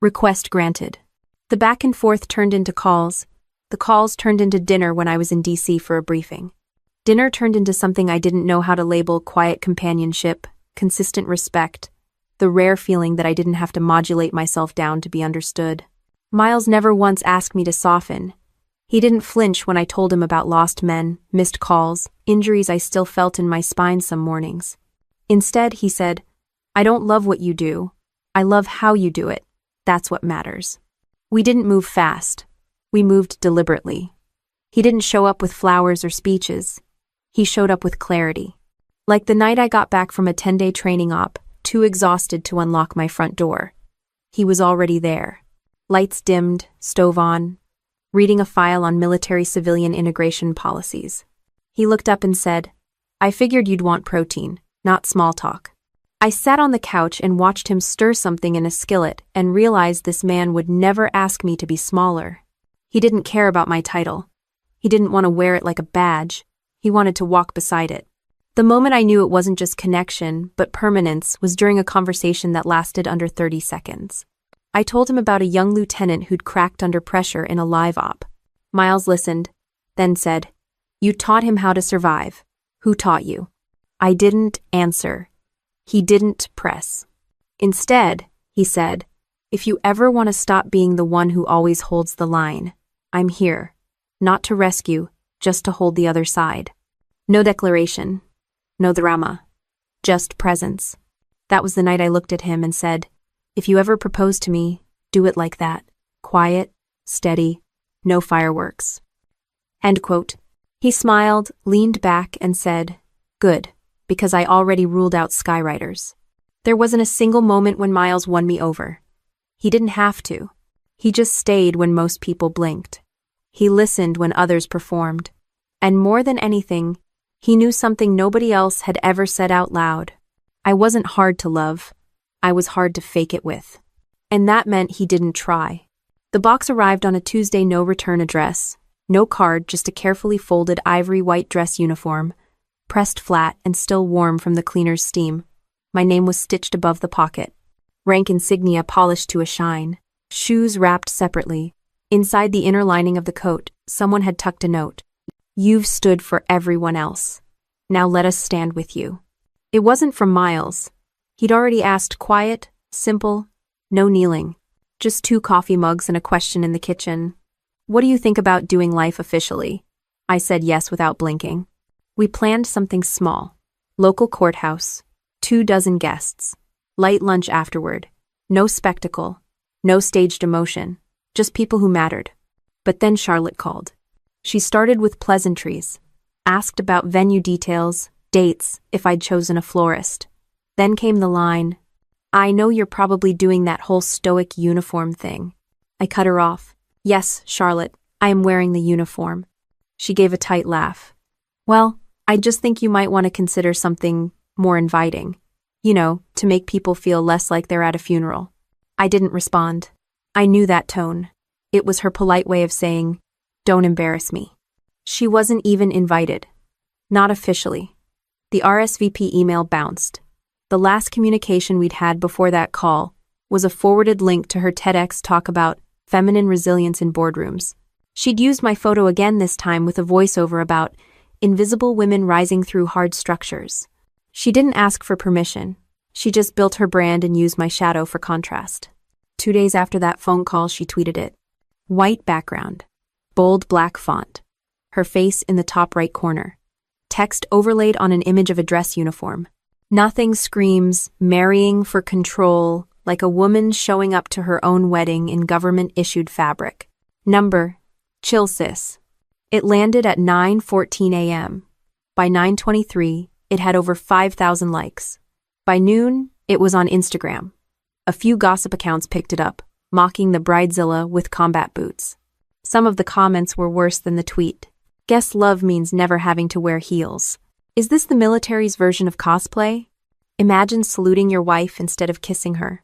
"Request granted." The back and forth turned into calls. The calls turned into dinner when I was in DC for a briefing. Dinner turned into something I didn't know how to label: quiet companionship, consistent respect, the rare feeling that I didn't have to modulate myself down to be understood. Miles never once asked me to soften. He didn't flinch when I told him about lost men, missed calls, injuries I still felt in my spine some mornings. Instead, he said, "I don't love what you do. I love how you do it. That's what matters." We didn't move fast. We moved deliberately. He didn't show up with flowers or speeches. He showed up with clarity. Like the night I got back from a 10-day training op, too exhausted to unlock my front door. He was already there. Lights dimmed, stove on, reading a file on military-civilian integration policies. He looked up and said, "I figured you'd want protein, not small talk." I sat on the couch and watched him stir something in a skillet and realized this man would never ask me to be smaller. He didn't care about my title. He didn't want to wear it like a badge. He wanted to walk beside it. The moment I knew it wasn't just connection, but permanence was during a conversation that lasted under 30 seconds. I told him about a young lieutenant who'd cracked under pressure in a live op. Miles listened, then said, "You taught him how to survive. Who taught you?" I didn't answer. He didn't press. Instead, he said, "If you ever want to stop being the one who always holds the line, I'm here. Not to rescue, just to hold the other side." No declaration. No drama. Just presence. That was the night I looked at him and said, "If you ever propose to me, do it like that. Quiet, steady, no fireworks." End quote. He smiled, leaned back, and said, "Good, because I already ruled out skywriters." There wasn't a single moment when Miles won me over. He didn't have to. He just stayed when most people blinked. He listened when others performed. And more than anything, he knew something nobody else had ever said out loud. I wasn't hard to love. I was hard to fake it with. And that meant he didn't try. The box arrived on a Tuesday no-return address. No card, just a carefully folded ivory white dress uniform, pressed flat and still warm from the cleaner's steam. My name was stitched above the pocket. Rank insignia polished to a shine. Shoes wrapped separately. Inside the inner lining of the coat, someone had tucked a note. "You've stood for everyone else. Now let us stand with you." It wasn't from Miles. He'd already asked, quiet, simple, no kneeling. Just 2 coffee mugs and a question in the kitchen. "What do you think about doing life officially?" I said yes without blinking. We planned something small. Local courthouse, 24 guests. Light lunch afterward. No spectacle. No staged emotion. Just people who mattered. But then Charlotte called. She started with pleasantries. Asked about venue details, dates, if I'd chosen a florist. Then came the line, "I know you're probably doing that whole stoic uniform thing." I cut her off. "Yes, Charlotte, I am wearing the uniform." She gave a tight laugh. "Well, I just think you might want to consider something more inviting. You know, to make people feel less like they're at a funeral." I didn't respond. I knew that tone. It was her polite way of saying, "Don't embarrass me." She wasn't even invited. Not officially. The RSVP email bounced. The last communication we'd had before that call was a forwarded link to her TEDx talk about feminine resilience in boardrooms. She'd used my photo again this time with a voiceover about invisible women rising through hard structures. She didn't ask for permission. She just built her brand and used my shadow for contrast. 2 days after that phone call, she tweeted it. White background. Bold black font. Her face in the top right corner. Text overlaid on an image of a dress uniform. Nothing screams marrying for control like a woman showing up to her own wedding in government-issued fabric. Number: Chill Sis. It landed at 9:14 a.m. By 9:23, it had over 5,000 likes. By noon, it was on Instagram. A few gossip accounts picked it up, mocking the bridezilla with combat boots. Some of the comments were worse than the tweet. Guess love means never having to wear heels. Is this the military's version of cosplay? Imagine saluting your wife instead of kissing her.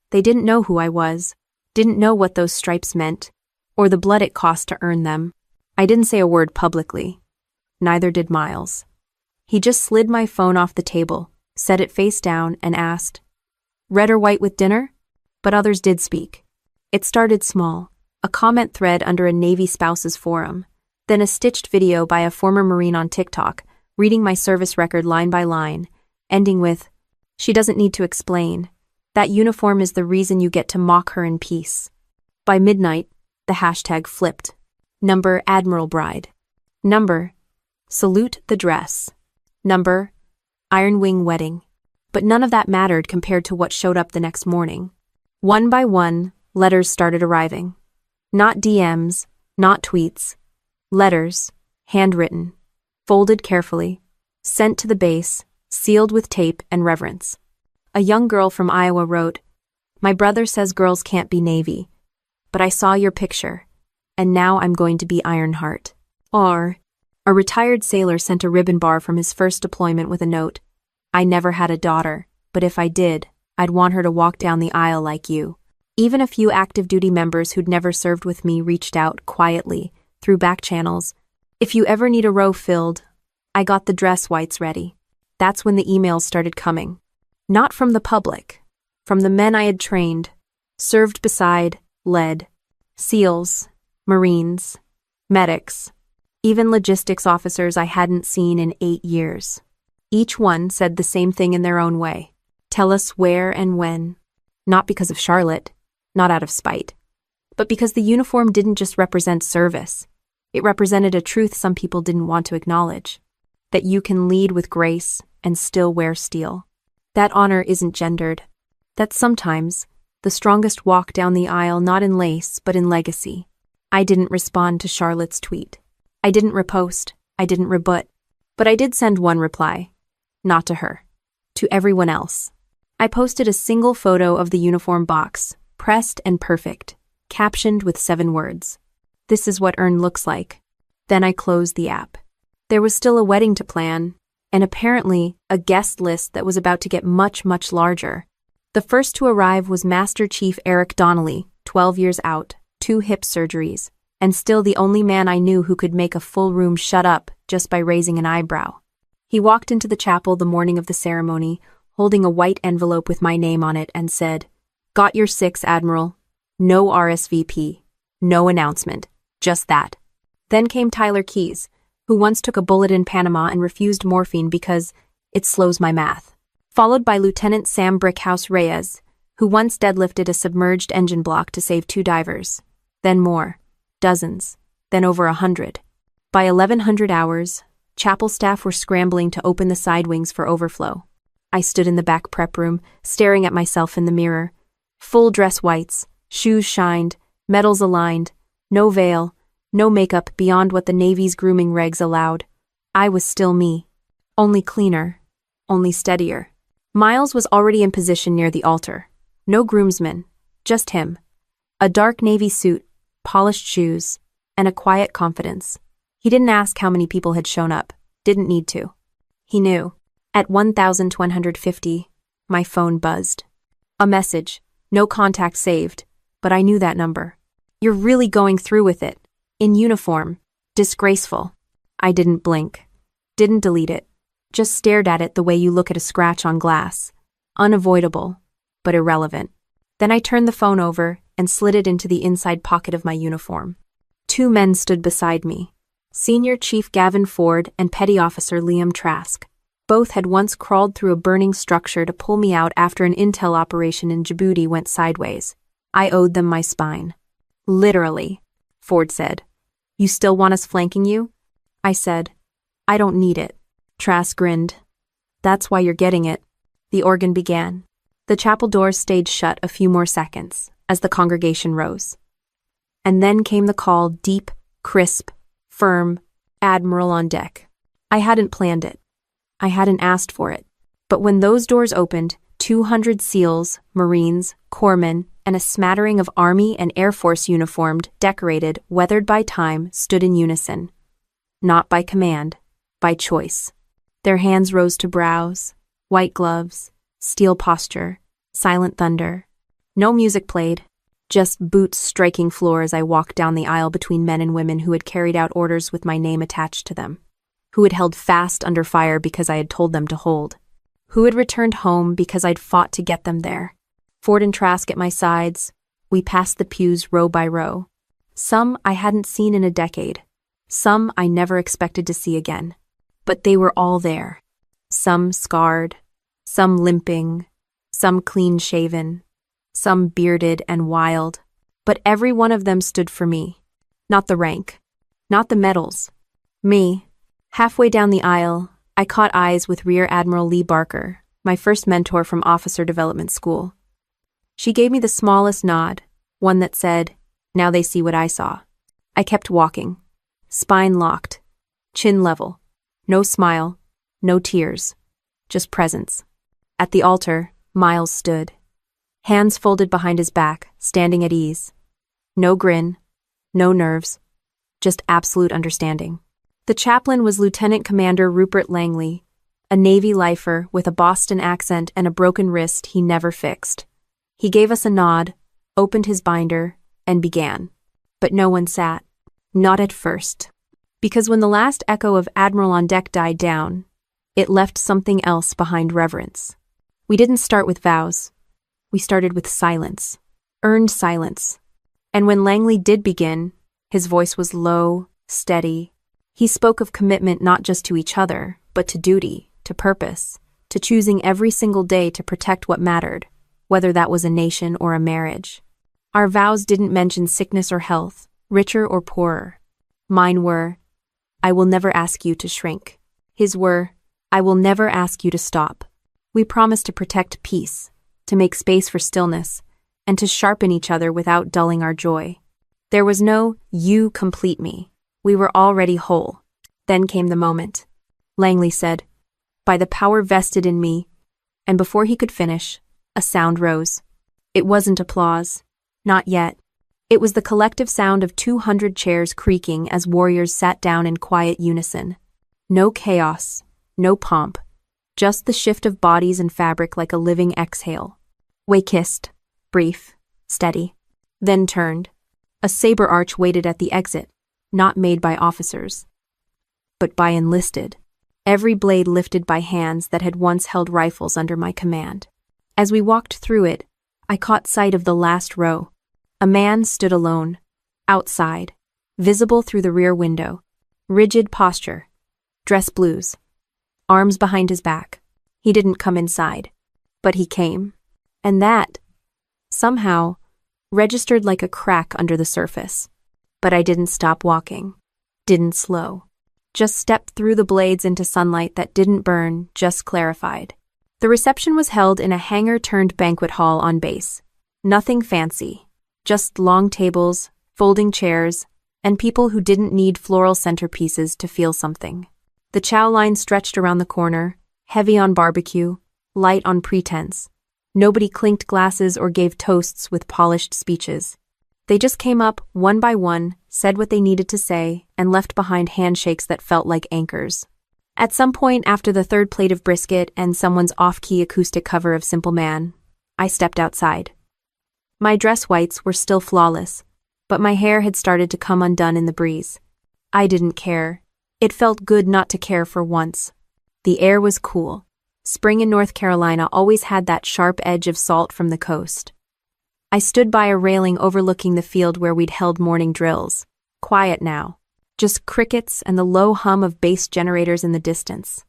They didn't know who I was, didn't know what those stripes meant, or the blood it cost to earn them. I didn't say a word publicly. Neither did Miles. He just slid my phone off the table, set it face down, and asked, "Red or white with dinner?" But others did speak. It started small, a comment thread under a Navy spouse's forum, then a stitched video by a former Marine on TikTok, reading my service record line by line, ending with, "She doesn't need to explain. That uniform is the reason you get to mock her in peace." By midnight, the hashtag flipped. Number: Admiral Bride. Number: Salute the Dress. Number: Iron Wing Wedding. But none of that mattered compared to what showed up the next morning. One by one, letters started arriving. Not DMs, not tweets. Letters, handwritten, folded carefully, sent to the base, sealed with tape and reverence. A young girl from Iowa wrote, "My brother says girls can't be Navy, but I saw your picture, and now I'm going to be Ironheart." Or, a retired sailor sent a ribbon bar from his first deployment with a note, "I never had a daughter, but if I did, I'd want her to walk down the aisle like you." Even a few active duty members who'd never served with me reached out quietly, through back channels. "If you ever need a row filled, I got the dress whites ready." That's when the emails started coming. Not from the public, from the men I had trained, served beside, led. SEALs, Marines, medics, even logistics officers I hadn't seen in 8 years. Each one said the same thing in their own way. Tell us where and when. Not because of Charlotte, not out of spite, but because the uniform didn't just represent service. It represented a truth some people didn't want to acknowledge. That you can lead with grace and still wear steel. That honor isn't gendered. That sometimes, the strongest walk down the aisle not in lace, but in legacy. I didn't respond to Charlotte's tweet. I didn't repost. I didn't rebut. But I did send one reply. Not to her. To everyone else. I posted a single photo of the uniform box, pressed and perfect, captioned with 7 words. "This is what earn looks like." Then I closed the app. There was still a wedding to plan, and apparently a guest list that was about to get much, much larger. The first to arrive was Master Chief Eric Donnelly, 12 years out, 2 hip surgeries, and still the only man I knew who could make a full room shut up just by raising an eyebrow. He walked into the chapel the morning of the ceremony, holding a white envelope with my name on it, and said, "Got your 6, Admiral. No RSVP. No announcement. Just that." Then came Tyler Keys, who once took a bullet in Panama and refused morphine because it slows my math. Followed by Lieutenant Sam Brickhouse Reyes, who once deadlifted a submerged engine block to save 2 divers. Then more. Dozens. Then over 100. By 1100 hours, chapel staff were scrambling to open the side wings for overflow. I stood in the back prep room, staring at myself in the mirror. Full dress whites, shoes shined, medals aligned, no veil, no makeup beyond what the Navy's grooming regs allowed. I was still me. Only cleaner. Only steadier. Miles was already in position near the altar. No groomsmen. Just him. A dark navy suit, polished shoes, and a quiet confidence. He didn't ask how many people had shown up. Didn't need to. He knew. At 1,150, my phone buzzed. A message. No contact saved. But I knew that number. "You're really going through with it. In uniform. Disgraceful." I didn't blink. Didn't delete it. Just stared at it the way you look at a scratch on glass. Unavoidable, but irrelevant. Then I turned the phone over and slid it into the inside pocket of my uniform. 2 men stood beside me. Senior Chief Gavin Ford and Petty Officer Liam Trask. Both had once crawled through a burning structure to pull me out after an intel operation in Djibouti went sideways. I owed them my spine. "Literally," Ford said. "You still want us flanking you?" I said, "I don't need it." Trask grinned. "That's why you're getting it." The organ began. The chapel doors stayed shut a few more seconds as the congregation rose. And then came the call, deep, crisp, firm, "Admiral on deck." I hadn't planned it. I hadn't asked for it. But when those doors opened, 200 SEALs, Marines, corpsmen, and a smattering of Army and Air Force uniformed, decorated, weathered by time, stood in unison. Not by command, by choice. Their hands rose to brows, white gloves, steel posture, silent thunder. No music played, just boots striking floor as I walked down the aisle between men and women who had carried out orders with my name attached to them, who had held fast under fire because I had told them to hold, who had returned home because I'd fought to get them there. Ford and Trask at my sides, we passed the pews row by row. Some I hadn't seen in a decade, some I never expected to see again. But they were all there. Some scarred, some limping, some clean-shaven, some bearded and wild. But every one of them stood for me. Not the rank, not the medals. Me. Halfway down the aisle, I caught eyes with Rear Admiral Lee Barker, my first mentor from Officer Development School. She gave me the smallest nod, one that said, "Now they see what I saw." I kept walking, spine locked, chin level. No smile, no tears, just presence. At the altar, Miles stood, hands folded behind his back, standing at ease. No grin, no nerves, just absolute understanding. The chaplain was Lieutenant Commander Rupert Langley, a Navy lifer with a Boston accent and a broken wrist he never fixed. He gave us a nod, opened his binder, and began. But no one sat. Not at first. Because when the last echo of "Admiral on deck" died down, it left something else behind: reverence. We didn't start with vows. We started with silence. Earned silence. And when Langley did begin, his voice was low, steady. He spoke of commitment not just to each other, but to duty, to purpose, to choosing every single day to protect what mattered, whether that was a nation or a marriage. Our vows didn't mention sickness or health, richer or poorer. Mine were, "I will never ask you to shrink." His were, "I will never ask you to stop." We promised to protect peace, to make space for stillness, and to sharpen each other without dulling our joy. There was no, "You complete me." We were already whole. Then came the moment. Langley said, "By the power vested in me," and before he could finish, a sound rose. It wasn't applause. Not yet. It was the collective sound of 200 chairs creaking as warriors sat down in quiet unison. No chaos, no pomp, just the shift of bodies and fabric like a living exhale. We kissed, brief, steady, then turned. A saber arch waited at the exit, not made by officers, but by enlisted, every blade lifted by hands that had once held rifles under my command. As we walked through it, I caught sight of the last row. A man stood alone, outside, visible through the rear window, rigid posture, dress blues, arms behind his back. He didn't come inside, but he came, and that, somehow, registered like a crack under the surface. But I didn't stop walking, didn't slow, just stepped through the blades into sunlight that didn't burn, just clarified. The reception was held in a hangar-turned-banquet hall on base. Nothing fancy. Just long tables, folding chairs, and people who didn't need floral centerpieces to feel something. The chow line stretched around the corner, heavy on barbecue, light on pretense. Nobody clinked glasses or gave toasts with polished speeches. They just came up, one by one, said what they needed to say, and left behind handshakes that felt like anchors. At some point after the third plate of brisket and someone's off-key acoustic cover of Simple Man, I stepped outside. My dress whites were still flawless, but my hair had started to come undone in the breeze. I didn't care. It felt good not to care for once. The air was cool. Spring in North Carolina always had that sharp edge of salt from the coast. I stood by a railing overlooking the field where we'd held morning drills. Quiet now. Just crickets and the low hum of base generators in the distance.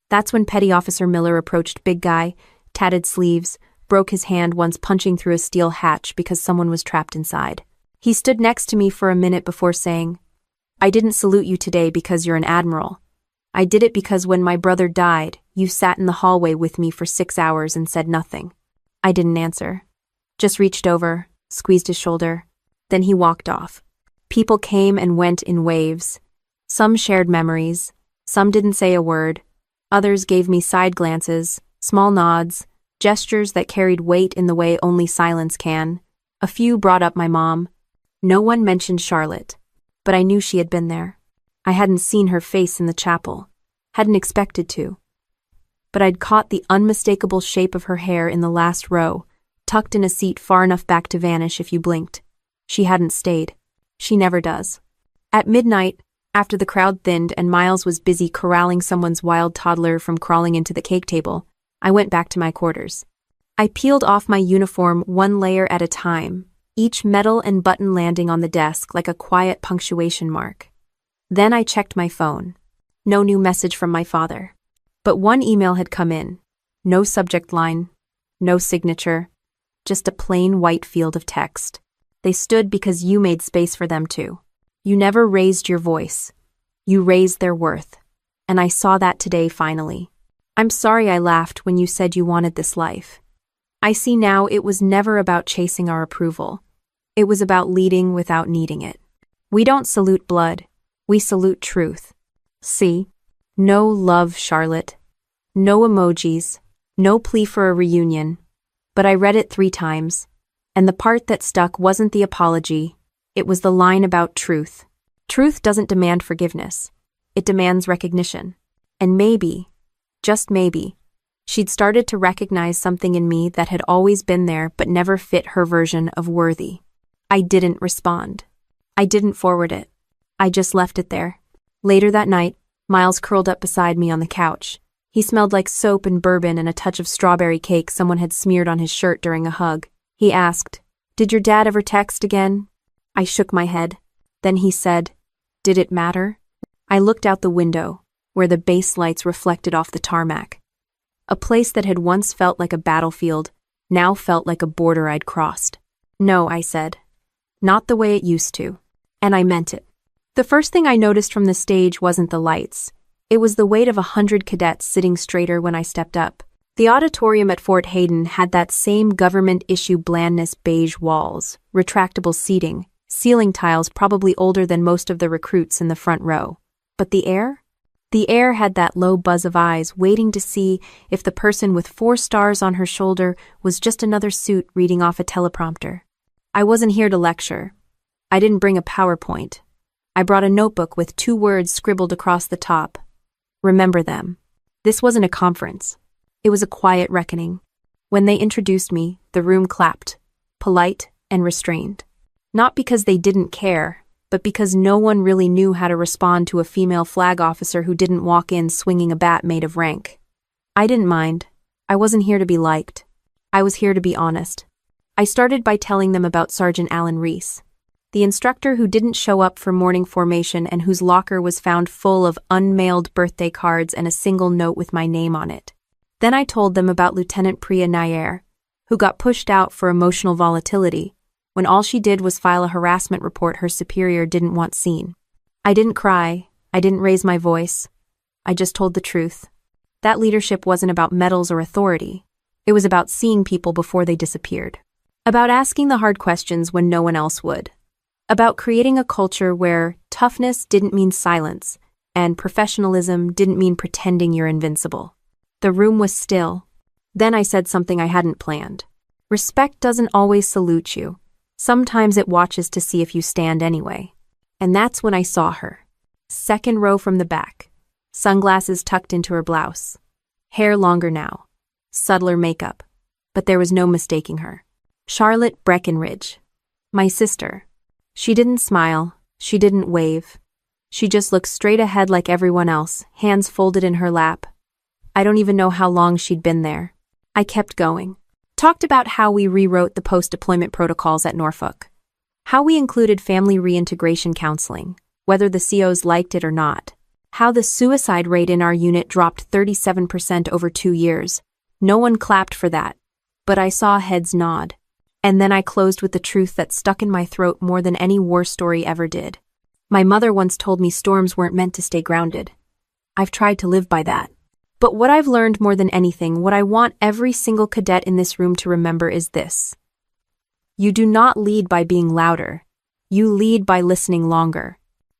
That's when Petty Officer Miller approached Big Guy, tatted sleeves, broke his hand once punching through a steel hatch because someone was trapped inside. He stood next to me for a minute before saying, "I didn't salute you today because you're an admiral. I did it because when my brother died, you sat in the hallway with me for 6 hours and said nothing. I didn't answer. Just reached over, squeezed his shoulder. Then he walked off. People came and went in waves. Some shared memories. Some didn't say a word. Others gave me side glances, small nods, gestures that carried weight in the way only silence can. A few brought up my mom. No one mentioned Charlotte, but I knew she had been there. I hadn't seen her face in the chapel, hadn't expected to. But I'd caught the unmistakable shape of her hair in the last row, tucked in a seat far enough back to vanish if you blinked. She hadn't stayed. She never does. At midnight, after the crowd thinned and Miles was busy corralling someone's wild toddler from crawling into the cake table, I went back to my quarters. I peeled off my uniform one layer at a time, each metal and button landing on the desk like a quiet punctuation mark. Then I checked my phone. No new message from my father. But one email had come in. No subject line, no signature, just a plain white field of text. They stood because you made space for them too. You never raised your voice. You raised their worth. And I saw that today finally. I'm sorry I laughed when you said you wanted this life. I see now it was never about chasing our approval. It was about leading without needing it. We don't salute blood. We salute truth. See? No love, Charlotte. No emojis. No plea for a reunion. But I read it 3 times. And the part that stuck wasn't the apology. It was the line about truth. Truth doesn't demand forgiveness. It demands recognition. And maybe, just maybe, she'd started to recognize something in me that had always been there but never fit her version of worthy. I didn't respond. I didn't forward it. I just left it there. Later that night, Miles curled up beside me on the couch. He smelled like soap and bourbon and a touch of strawberry cake someone had smeared on his shirt during a hug. He asked, "Did your dad ever text again?" I shook my head. Then he said, "Did it matter?" I looked out the window, where the base lights reflected off the tarmac. A place that had once felt like a battlefield, now felt like a border I'd crossed. "No," I said. "Not the way it used to." And I meant it. The first thing I noticed from the stage wasn't the lights. It was the weight of 100 cadets sitting straighter when I stepped up. The auditorium at Fort Hayden had that same government-issue blandness: beige walls, retractable seating, ceiling tiles probably older than most of the recruits in the front row. But the air? The air had that low buzz of eyes waiting to see if the person with 4 stars on her shoulder was just another suit reading off a teleprompter. I wasn't here to lecture. I didn't bring a PowerPoint. I brought a notebook with 2 words scribbled across the top. Remember them. This wasn't a conference. It was a quiet reckoning. When they introduced me, the room clapped, polite and restrained. Not because they didn't care, but because no one really knew how to respond to a female flag officer who didn't walk in swinging a bat made of rank. I didn't mind. I wasn't here to be liked. I was here to be honest. I started by telling them about Sergeant Alan Reese, the instructor who didn't show up for morning formation and whose locker was found full of unmailed birthday cards and a single note with my name on it. Then I told them about Lieutenant Priya Nair, who got pushed out for emotional volatility, when all she did was file a harassment report her superior didn't want seen. I didn't cry. I didn't raise my voice. I just told the truth. That leadership wasn't about medals or authority. It was about seeing people before they disappeared. About asking the hard questions when no one else would. About creating a culture where toughness didn't mean silence, and professionalism didn't mean pretending you're invincible. The room was still. Then I said something I hadn't planned. Respect doesn't always salute you. Sometimes it watches to see if you stand anyway. And that's when I saw her. Second row from the back. Sunglasses tucked into her blouse. Hair longer now. Subtler makeup. But there was no mistaking her. Charlotte Breckenridge. My sister. She didn't smile. She didn't wave. She just looked straight ahead like everyone else, hands folded in her lap. I don't even know how long she'd been there. I kept going. Talked about how we rewrote the post-deployment protocols at Norfolk. How we included family reintegration counseling, whether the COs liked it or not. How the suicide rate in our unit dropped 37% over 2 years. No one clapped for that, but I saw heads nod. And then I closed with the truth that stuck in my throat more than any war story ever did. My mother once told me storms weren't meant to stay grounded. I've tried to live by that. But what I've learned more than anything, what I want every single cadet in this room to remember is this. You do not lead by being louder. You lead by listening longer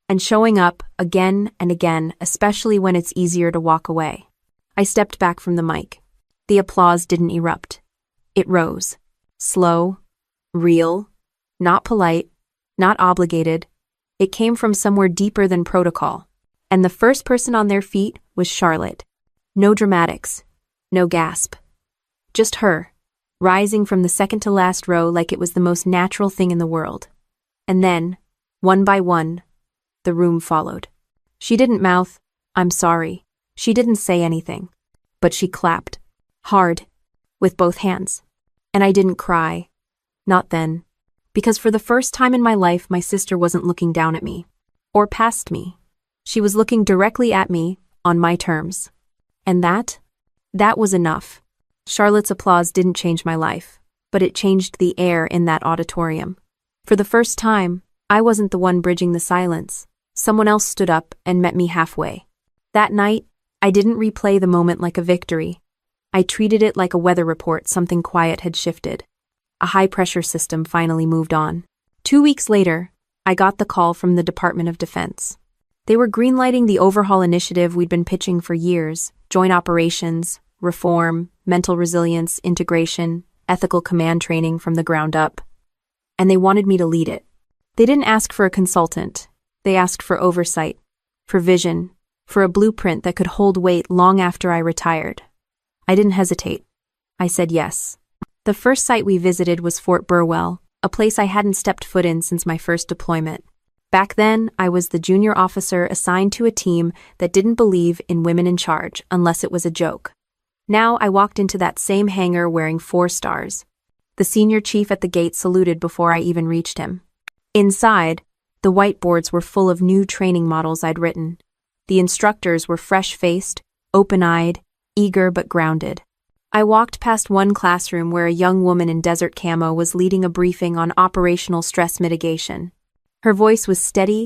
and showing up again and again, especially when it's easier to walk away. I stepped back from the mic. The applause didn't erupt. It rose. Slow, real, not polite, not obligated. It came from somewhere deeper than protocol. And the first person on their feet was Charlotte. No dramatics, no gasp. Just her, rising from the second to last row like it was the most natural thing in the world. And then, one by one, the room followed. She didn't mouth, "I'm sorry." She didn't say anything. But she clapped. Hard. With both hands. And I didn't cry. Not then. Because for the first time in my life, my sister wasn't looking down at me. Or past me. She was looking directly at me, on my terms. And that was enough. Charlotte's applause didn't change my life, but it changed the air in that auditorium. For the first time, I wasn't the one bridging the silence. Someone else stood up and met me halfway. That night, I didn't replay the moment like a victory. I treated it like a weather report. Something quiet had shifted. A high-pressure system finally moved on. 2 weeks later, I got the call from the Department of Defense. They were greenlighting the overhaul initiative we'd been pitching for years: joint operations, reform, mental resilience, integration, ethical command training from the ground up. And they wanted me to lead it. They didn't ask for a consultant. They asked for oversight, for vision, for a blueprint that could hold weight long after I retired. I didn't hesitate. I said yes. The first site we visited was Fort Burwell, a place I hadn't stepped foot in since my first deployment. Back then, I was the junior officer assigned to a team that didn't believe in women in charge unless it was a joke. Now I walked into that same hangar wearing 4 stars. The senior chief at the gate saluted before I even reached him. Inside, the whiteboards were full of new training models I'd written. The instructors were fresh-faced, open-eyed, eager but grounded. I walked past one classroom where a young woman in desert camo was leading a briefing on operational stress mitigation. Her voice was steady,